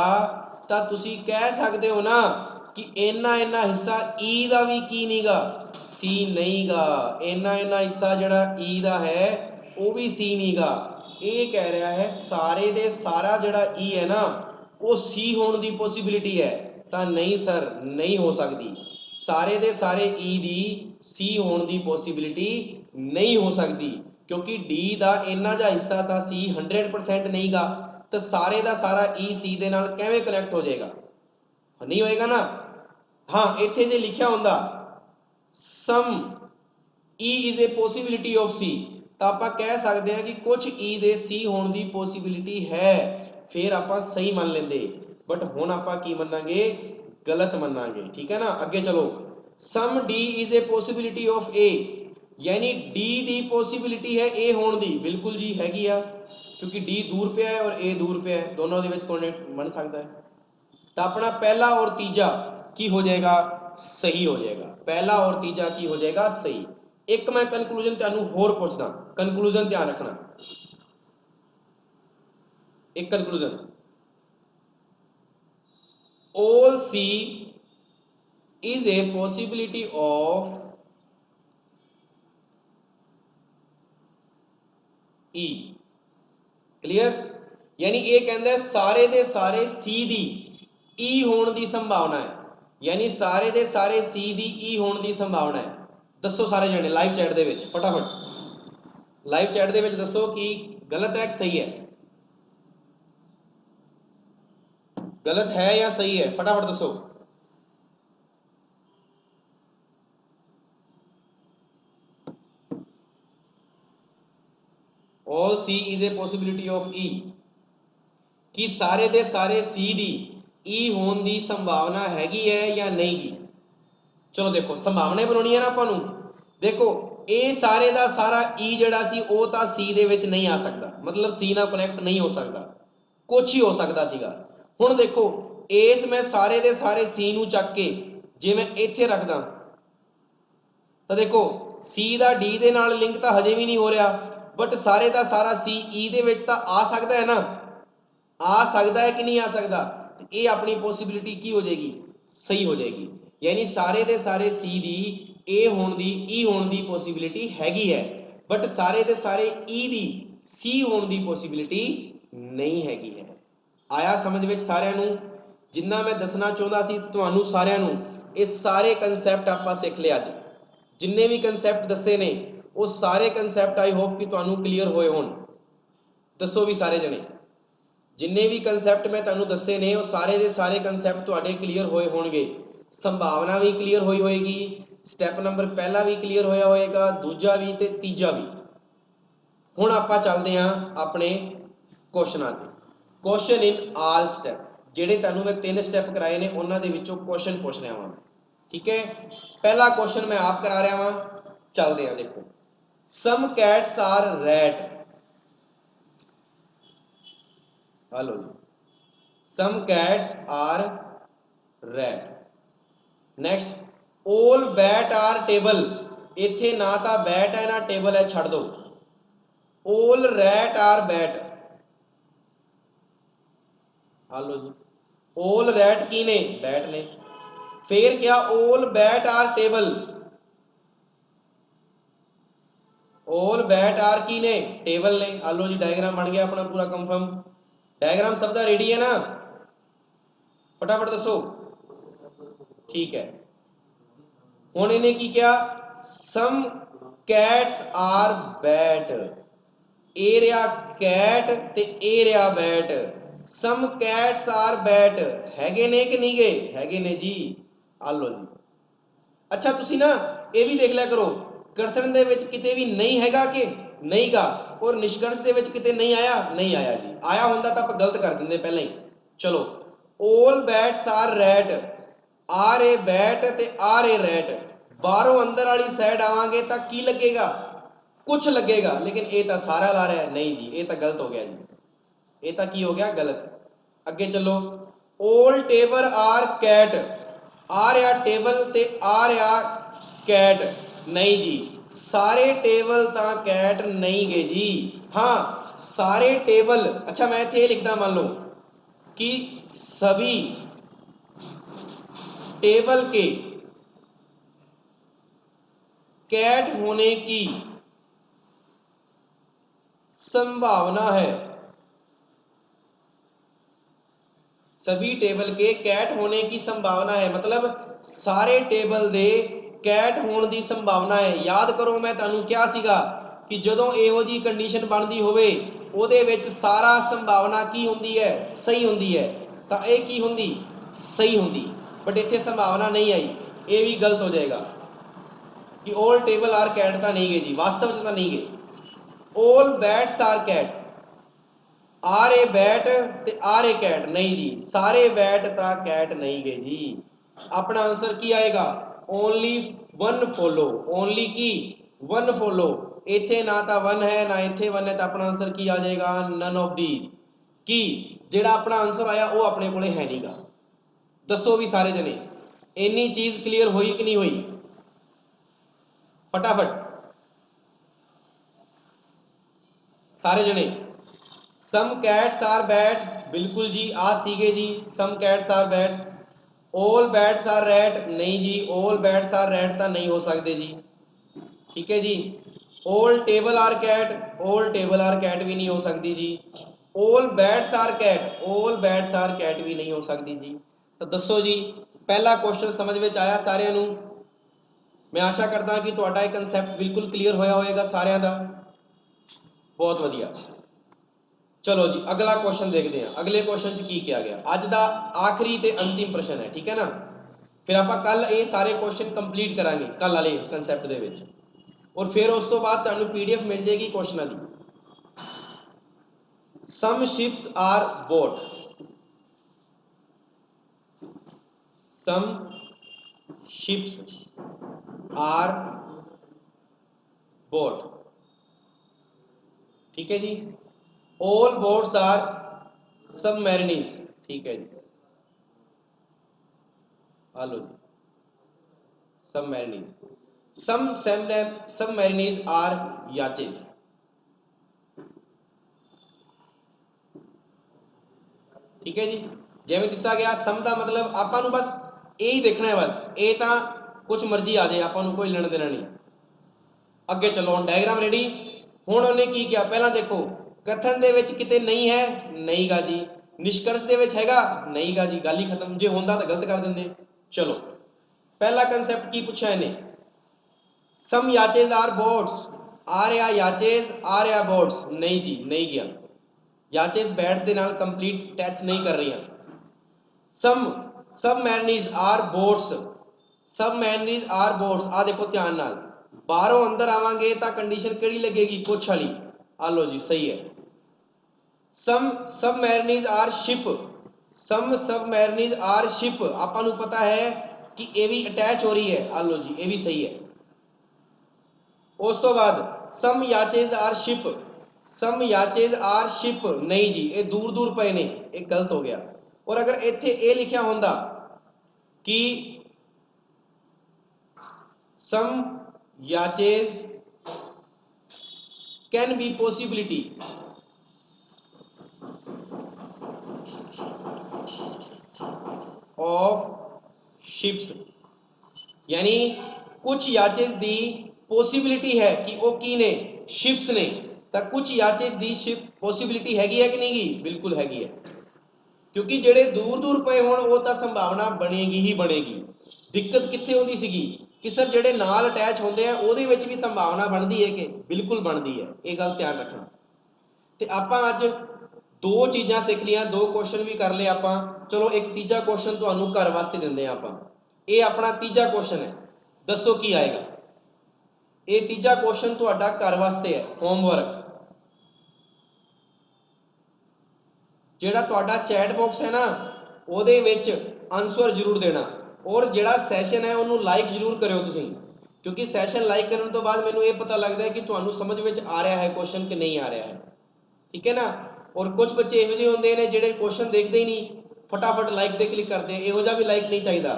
S1: ਤਾਂ ਤੁਸੀਂ ਕਹਿ ਸਕਦੇ ਹੋ ਨਾ ਕਿ ਇੰਨਾ ਇੰਨਾ ਹਿੱਸਾ E ਦਾ ਵੀ ਕੀ ਨਹੀਂਗਾ, C ਨਹੀਂਗਾ। ਇੰਨਾ ਇੰਨਾ ਹਿੱਸਾ ਜਿਹੜਾ E ਦਾ ਹੈ ਉਹ ਵੀ C ਨਹੀਂਗਾ। ਇਹ ਕਹਿ ਰਿਹਾ ਹੈ ਸਾਰੇ ਦੇ ਸਾਰਾ ਜਿਹੜਾ E ਹੈ ਨਾ ਉਹ C ਹੋਣ ਦੀ ਪੋਸੀਬਿਲਿਟੀ ਹੈ, ਤਾਂ ਨਹੀਂ ਸਰ, ਨਹੀਂ ਹੋ ਸਕਦੀ। ਸਾਰੇ ਦੇ ਸਾਰੇ E ਦੀ C ਹੋਣ ਦੀ ਪੋਸੀਬਿਲਿਟੀ ਨਹੀਂ ਹੋ ਸਕਦੀ, ਕਿਉਂਕਿ D ਦਾ ਇੰਨਾ ਜਿਹਾ ਹਿੱਸਾ ਤਾਂ C 100% ਨਹੀਂਗਾ, ਤਾਂ ਸਾਰੇ ਦਾ ਸਾਰਾ E C ਦੇ ਨਾਲ ਕਿਵੇਂ ਕਨੈਕਟ ਹੋ ਜਾਏਗਾ, ਨਹੀਂ ਹੋਏਗਾ ਨਾ। ਹਾਂ, ਇੱਥੇ ਜੇ ਲਿਖਿਆ ਹੁੰਦਾ ਸਮ E is a possibility of C, ਤਾਂ ਆਪਾਂ ਕਹਿ ਸਕਦੇ ਹਾਂ ਕਿ ਕੁਝ E ਦੇ C ਹੋਣ ਦੀ ਪੋਸੀਬਿਲਿਟੀ ਹੈ, ਫਿਰ ਆਪਾਂ ਸਹੀ ਮੰਨ ਲੈਂਦੇ। ਬਟ ਹੁਣ ਆਪਾਂ ਕੀ ਮੰਨਾਂਗੇ, ਗਲਤ ਮੰਨਾਂਗੇ। ਠੀਕ ਹੈ ਨਾ। ਅੱਗੇ ਚਲੋ, ਸਮ D is a possibility of A, ਯਾਨੀ D ਦੀ ਪੋਸੀਬਿਲਿਟੀ ਹੈ A ਹੋਣ ਦੀ। ਬਿਲਕੁਲ ਜੀ ਹੈਗੀ ਆ, ਕਿਉਂਕਿ D ਦੂਰ ਪਿਆ ਹੈ ਔਰ A ਦੂਰ ਪਿਆ ਹੈ, ਦੋਨੋਂ ਦੇ ਵਿੱਚ ਕੋਆਰਡੀਨੇਟ ਬਣ ਸਕਦਾ ਹੈ। ਤਾਂ ਆਪਣਾ ਪਹਿਲਾ ਔਰ ਤੀਜਾ ਕੀ ਹੋ ਜਾਏਗਾ, ਸਹੀ ਹੋ ਜਾਏਗਾ। ਪਹਿਲਾ ਔਰ ਤੀਜਾ ਕੀ ਹੋ ਜਾਏਗਾ, ਸਹੀ। ਇੱਕ ਮੈਂ ਕਨਕਲੂਜਨ ਤੁਹਾਨੂੰ ਹੋਰ ਪੁੱਛਦਾ, ਕਨਕਲੂਜਨ ਧਿਆਨ ਰੱਖਣਾ। ਇੱਕ conclusion, all C is a possibility of E, clear. ਯਾਨੀ ਇਹ ਕਹਿੰਦਾ ਸਾਰੇ ਦੇ ਸਾਰੇ C ਦੀ E ਹੋਣ ਦੀ ਸੰਭਾਵਨਾ ਹੈ, ਯਾਨੀ ਸਾਰੇ ਦੇ ਸਾਰੇ C ਦੀ E ਹੋਣ ਦੀ ਸੰਭਾਵਨਾ ਹੈ। ਦੱਸੋ ਸਾਰੇ ਜਣੇ ਲਾਈਵ ਚੈਟ ਦੇ ਵਿੱਚ, ਫਟਾਫਟ ਲਾਈਵ ਚੈਟ ਦੇ ਵਿੱਚ ਦੱਸੋ ਕਿ ਗਲਤ ਹੈ ਕਿ ਸਹੀ ਹੈ, ਗਲਤ ਹੈ ਜਾਂ ਸਹੀ ਹੈ, ਫਟਾਫਟ ਦੱਸੋ। all C is a possibility of E, ਕਿ ਸਾਰੇ ਦੇ ਸਾਰੇ C ਦੀ E ਹੋਣ ਦੀ ਸੰਭਾਵਨਾ ਹੈਗੀ ਹੈ ਜਾਂ ਨਹੀਂ ਗੀ। ਚਲੋ ਦੇਖੋ, ਸੰਭਾਵਨਾ ਬਣਾਉਣੀ ਹੈ ਨਾ ਆਪਾਂ ਨੂੰ। ਦੇਖੋ ਇਹ ਸਾਰੇ ਦਾ ਸਾਰਾ E ਜਿਹੜਾ ਸੀ ਉਹ ਤਾਂ C ਦੇ ਵਿੱਚ ਨਹੀਂ ਆ ਸਕਦਾ, ਮਤਲਬ C ਨਾਲ ਕਨੈਕਟ ਨਹੀਂ ਹੋ ਸਕਦਾ, ਕੁਛ ਹੀ ਹੋ ਸਕਦਾ ਸੀਗਾ। ਹੁਣ ਦੇਖੋ ਇਸ ਮੈਂ ਸਾਰੇ ਦੇ ਸਾਰੇ C ਨੂੰ ਚੱਕ ਕੇ ਜੇ ਮੈਂ ਇੱਥੇ ਰੱਖਦਾ ਤਾਂ ਦੇਖੋ C ਦਾ D ਦੇ ਨਾਲ ਲਿੰਕ ਤਾਂ ਹਜੇ ਵੀ ਨਹੀਂ ਹੋ ਰਿਹਾ, ਬਟ ਸਾਰੇ ਦਾ ਸਾਰਾ C E ਦੇ ਵਿੱਚ ਤਾਂ ਆ ਸਕਦਾ ਹੈ ਨਾ, ਆ ਸਕਦਾ ਹੈ ਕਿ ਨਹੀਂ ਆ ਸਕਦਾ। ਇਹ ਆਪਣੀ ਪੋਸੀਬਿਲਿਟੀ ਕੀ ਹੋ ਜਾਏਗੀ, ਸਹੀ ਹੋ ਜਾਏਗੀ। ਯਾਨੀ ਸਾਰੇ ਦੇ ਸਾਰੇ C ਦੀ A ਹੋਣ ਦੀ E ਹੋਣ ਦੀ ਪੋਸੀਬਿਲਿਟੀ ਹੈਗੀ ਹੈ, ਬਟ ਸਾਰੇ ਦੇ ਸਾਰੇ E ਦੀ C ਹੋਣ ਦੀ ਪੋਸੀਬਿਲਿਟੀ ਨਹੀਂ ਹੈਗੀ ਹੈ। ਆਇਆ ਸਮਝ ਵਿੱਚ ਸਾਰਿਆਂ ਨੂੰ। ਜਿੰਨਾ ਮੈਂ ਦੱਸਣਾ ਚਾਹੁੰਦਾ ਸੀ ਤੁਹਾਨੂੰ ਸਾਰਿਆਂ ਨੂੰ, ਇਹ ਸਾਰੇ ਕਨਸੈਪਟ ਆਪਾਂ ਸਿੱਖ ਲਏ ਅੱਜ। ਜਿੰਨੇ ਵੀ ਕਨਸੈਪਟ ਦੱਸੇ ਨੇ ਉਹ ਸਾਰੇ ਕਨਸੈਪਟ ਆਈ ਹੋਪ ਕਿ ਤੁਹਾਨੂੰ ਕਲੀਅਰ ਹੋਏ ਹੋਣ। ਦੱਸੋ ਵੀ ਸਾਰੇ ਜਣੇ, ਜਿੰਨੇ ਵੀ ਕਨਸੈਪਟ ਮੈਂ ਤੁਹਾਨੂੰ ਦੱਸੇ ਨੇ ਉਹ ਸਾਰੇ ਦੇ ਸਾਰੇ ਕਨਸੈਪਟ ਤੁਹਾਡੇ ਕਲੀਅਰ ਹੋਏ ਹੋਣਗੇ। ਸੰਭਾਵਨਾ ਵੀ ਕਲੀਅਰ ਹੋਈ ਹੋਏਗੀ, ਸਟੈਪ ਨੰਬਰ ਪਹਿਲਾ ਵੀ ਕਲੀਅਰ ਹੋਇਆ ਹੋਏਗਾ, ਦੂਜਾ ਵੀ ਤੇ ਤੀਜਾ ਵੀ। ਹੁਣ ਆਪਾਂ ਚੱਲਦੇ ਹਾਂ ਆਪਣੇ ਕੁਐਸਚਨਾਂ ਤੇ। ਕੁਐਸਚਨ ਇਨ ਆਲ ਸਟੈਪ, ਜਿਹੜੇ ਤੁਹਾਨੂੰ ਮੈਂ 3 ਸਟੈਪ ਕਰਾਏ ਨੇ ਉਹਨਾਂ ਦੇ ਵਿੱਚੋਂ ਕੁਐਸਚਨ ਪੁੱਛ ਰਿਹਾ ਹਾਂ। ਠੀਕ ਹੈ, ਪਹਿਲਾ ਕੁਐਸਚਨ ਮੈਂ ਆਪ ਕਰਾ ਰਿਹਾ ਹਾਂ, ਚੱਲਦੇ ਹਾਂ। ਦੇਖੋ, some cats are rat, hello जी, some cats are rat। Next, all bat are table, इत्थे ना तो बैट है ना टेबल है, छड़ दो। ऑल रैट आर बैट, लो जी, ऑल रैट की ने, बैट ने। फिर क्या, all bat are table, all bat are की ने, टेबल ने। आ लो जी, डायग्राम बन गया अपना पूरा कंफर्म। डायग्राम सब दा रेडी है ना, फटाफट दसो। ठीक है, हुण इन्हें की क्या, सम कैट्स आर बैट, ए रहा कैट ते ए रहा bat. Some cats are bat, हैगे ने कि नहीं गए, हैगे ने जी। आ लो जी। अच्छा तुसी ना ये भी देख लिया करो, कथन दे विच किते भी नहीं हैगा कि नहीं गा, और निष्कर्ष दे विच किते नहीं आया, नहीं आया जी। आया होंदा तो आप गलत कर देंगे पहले ही। चलो, ऑल बैट्स आर रैट, आर ए बैट ते आर ए रैट। बाहरों अंदर वाली साइड आवांगे तो की लगेगा, कुछ लगेगा, लेकिन ये तो सारा ला रहा है, नहीं जी, ये तो गलत हो गया जी, ये तो की हो गया, गलत। अगे चलो, ऑल टेबल आर कैट, आ रहा टेबल ते आ रहा कैट, नहीं जी, सारे टेबल तो कैट नहीं गए जी। हाँ, सारे टेबल, अच्छा मैं इत्थे लिखदा, मान लो कि सभी टेबल के कैट होने की संभावना है, सभी टेबल के कैट होने की संभावना है, मतलब सारे टेबल दे कैट होने की संभावना है। याद करो मैं तुहानू क्या सीगा कि जदों इहो जी कंडीशन बनती होवे उहदे विच सारा संभावना की हुंदी है, सही हुंदी है, तो ये की हुंदी, सही हुंदी। बट इत्थे संभावना नहीं आई, ये भी गलत हो जाएगा कि ऑल टेबल आर कैट तो नहीं गए जी, वास्तव च तो नहीं गए। ऑल बैट्स आर कैट, आर ए बैट ते आर ए कैट, नहीं जी, सारे बैट ता कैट नहीं गए जी। अपना आंसर की आएगा, ओनली वन फॉलो, ओनली की वन फॉलो। इत्थे ना तो वन है ना इत्थे वन है, तो अपना आंसर की आ जाएगा, नन ऑफ दी। की जेड़ा अपना आंसर आया वो अपने कोले है नहीं गा। दसो भी सारे जने, इन्नी चीज क्लीयर हुई कि नहीं हुई, फटाफट सारे जने। सम कैट्स आर बैट, बिल्कुल जी, आ सीगे जी, some cats are bat. All bats are rat, नहीं जी, ऑल बैट्स आर रैट तो नहीं हो सकते जी। ठीक है जी। All table are cat, all table are cat भी नहीं हो सकती जी। All bats are cat, all bats are cat भी नहीं हो सकती जी। तो दसो जी, पहला क्वेश्चन समझ में आया सारिਆਂ ਨੂੰ? मैं आशा करता कि ਤੁਹਾਡਾ ਇਹ ਕਨਸੈਪਟ बिल्कुल क्लीयर होया होएगा सारिਆਂ ਦਾ। बहुत वधिया। चलो जी, अगला क्वेश्चन देखते हैं, अगले क्वेश्चन च की किया गया। अज का आखिरी ते अंतिम प्रश्न है, ठीक है ना। फिर आप कल ये सारे क्वेश्चन कंप्लीट करांगे कल वाले कंसैप्ट दे विच, और फिर उस तो बाद तुहानू PDF मिल जाएगी क्वेश्चनों की। Some ships are boat, some ships are boat, ठीक है जी। ऑल बोट्स आर सबमैरिनीज, ठीक है जी। Hello ji, सबमैरिनीज, some submarines are याचेस, ठीक है जी। जिवें दिता गया सम का मतलब आपां नूं बस यही देखना है, बस ये तो कुछ मर्जी आ जाए, आपां नूं कोई लेना देना नहीं। अगे चलो, हम डायग्राम रेडी। हुण उन्हें की किया, पहला देखो, कथन दे विच किते नहीं है, नहीं गा जी। निष्कर्ष दे विच हैगा, नहीं गा जी, गल ही खत्म। जे होंदा तो गलत कर देंदे। चलो, पहला कंसैप्ट की पूछा इन्हें, सम याचेज आर बोट्स, आ रहा याचेज आ रहा बोट्स, नहीं जी, नहीं गया। याचेस बैट के नाल कंप्लीट टच नहीं कर रही। सम submarines are boats, सबमैरिनीज are boats, आ देखो ध्यान नाल, बाहरों अंदर आवांगे तो कंडीशन केड़ी लगेगी, पुछ वाली। आ लो जी, सही है। Some submarines are ship, some submarines are ship, आपां नूं पता है कि ये भी अटैच हो रही है। आ लो जी, ये भी सही है। उस तो बाद सम याचेज आर शिप, सम याचेज आर शिप, नहीं जी, ये दूर दूर पे ने, एक गलत हो गया। और अगर इत्थे ये लिखा होंदा कि some yaches can be possibility of ships, यानी कुछ याचेस दी पॉसिबिलिटी है कि वो की ने शिप्स ने, तो कुछ याचेस दी शिप पॉसिबिलिटी हैगी है कि नहीं गी, बिल्कुल हैगी है, क्योंकि ਜਿਹੜੇ दूर दूर पे होण वो तो संभावना बनेगी ही बनेगी। दिक्कत कित्थे होंदी सीगी कि सर ਜਿਹੜੇ ਨਾਲ ਅਟੈਚ ਹੁੰਦੇ ਆ ਉਹਦੇ ਵਿੱਚ ਵੀ ਸੰਭਾਵਨਾ ਬਣਦੀ ਹੈ ਕਿ ਬਿਲਕੁਲ ਬਣਦੀ ਹੈ, ਇਹ ਗੱਲ ਧਿਆਨ ਰੱਖਣਾ। ਤੇ ਆਪਾਂ ਅੱਜ ਦੋ ਚੀਜ਼ਾਂ ਸਿੱਖ ਲੀਆਂ, ਦੋ ਕੁਐਸਚਨ ਵੀ ਕਰ ਲਏ ਆਪਾਂ। ਚਲੋ ਇੱਕ ਤੀਜਾ ਕੁਐਸਚਨ ਤੁਹਾਨੂੰ ਘਰ ਵਾਸਤੇ ਦਿੰਦੇ ਆ ਆਪਾਂ। ਇਹ ਆਪਣਾ ਤੀਜਾ ਕੁਐਸਚਨ ਹੈ, ਦੱਸੋ ਕੀ ਆਏਗਾ। ਇਹ ਤੀਜਾ ਕੁਐਸਚਨ ਤੁਹਾਡਾ ਘਰ ਵਾਸਤੇ ਹੈ, ਹੋਮਵਰਕ। ਜਿਹੜਾ ਤੁਹਾਡਾ ਚੈਟ ਬਾਕਸ ਹੈ ਨਾ ਉਹਦੇ ਵਿੱਚ ਆਨਸਰ ਜ਼ਰੂਰ ਦੇਣਾ, ਔਰ ਜਿਹੜਾ ਸੈਸ਼ਨ ਹੈ ਉਹਨੂੰ ਲਾਈਕ ਜ਼ਰੂਰ ਕਰਿਓ ਤੁਸੀਂ, ਕਿਉਂਕਿ ਸੈਸ਼ਨ ਲਾਈਕ ਕਰਨ ਤੋਂ ਬਾਅਦ ਮੈਨੂੰ ਇਹ ਪਤਾ ਲੱਗਦਾ ਹੈ ਕਿ ਤੁਹਾਨੂੰ ਸਮਝ ਵਿੱਚ ਆ ਰਿਹਾ ਹੈ ਕੁਐਸਚਨ ਕਿ ਨਹੀਂ ਆ ਰਿਹਾ ਹੈ, ਠੀਕ ਹੈ ਨਾ। ਔਰ ਕੁਝ ਬੱਚੇ ਇਹੋ ਜਿਹੇ ਹੁੰਦੇ ਨੇ ਜਿਹੜੇ ਕੁਐਸਚਨ ਦੇਖਦੇ ਹੀ ਨਹੀਂ, ਫਟਾਫਟ ਲਾਈਕ ਤੇ ਕਲਿੱਕ ਕਰਦੇ, ਇਹੋ ਜਿਹਾ ਵੀ ਲਾਈਕ ਨਹੀਂ ਚਾਹੀਦਾ।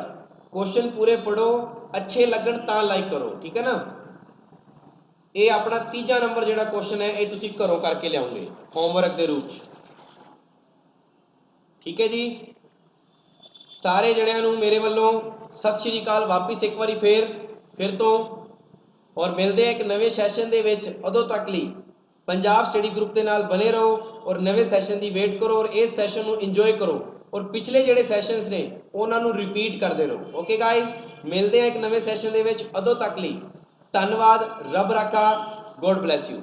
S1: ਕੁਐਸਚਨ ਪੂਰੇ ਪੜੋ, ਅੱਛੇ ਲੱਗਣ ਤਾਂ ਲਾਈਕ ਕਰੋ, ਠੀਕ ਹੈ ਨਾ। ਇਹ ਆਪਣਾ ਤੀਜਾ ਨੰਬਰ ਜਿਹੜਾ ਕੁਐਸਚਨ ਹੈ ਇਹ ਤੁਸੀਂ ਘਰੋਂ ਕਰਕੇ ਲਿਆਓਗੇ ਹੋਮਵਰਕ ਦੇ ਰੂਪ 'ਚ, ਠੀਕ ਹੈ ਜੀ। ਸਾਰੇ ਜਣਿਆਂ ਨੂੰ ਮੇਰੇ ਵੱਲੋਂ ਸਤਿ ਸ਼੍ਰੀ ਅਕਾਲ ਵਾਪਿਸ ਇੱਕ ਵਾਰੀ ਫਿਰ ਤੋਂ, ਔਰ ਮਿਲਦੇ ਆ ਇੱਕ ਨਵੇਂ ਸੈਸ਼ਨ ਦੇ ਵਿੱਚ। ਉਦੋਂ ਤੱਕ ਲਈ ਪੰਜਾਬ ਸਟੱਡੀ ਗਰੁੱਪ ਦੇ ਨਾਲ ਬਣੇ ਰਹੋ ਔਰ ਨਵੇਂ ਸੈਸ਼ਨ ਦੀ ਵੇਟ ਕਰੋ, ਔਰ ਇਸ ਸੈਸ਼ਨ ਨੂੰ ਇੰਜੋਏ ਕਰੋ, ਔਰ ਪਿਛਲੇ ਜਿਹੜੇ ਸੈਸ਼ਨਸ ਨੇ ਉਹਨਾਂ ਨੂੰ ਰਿਪੀਟ ਕਰਦੇ ਰਹੋ। ਓਕੇ ਗਾਇਜ਼, ਮਿਲਦੇ ਆ ਇੱਕ ਨਵੇਂ ਸੈਸ਼ਨ ਦੇ ਵਿੱਚ। ਉਦੋਂ ਤੱਕ ਲਈ ਧੰਨਵਾਦ, ਰੱਬ ਰਾਖਾ, ਗੋਡ ਬਲੈਸ ਯੂ।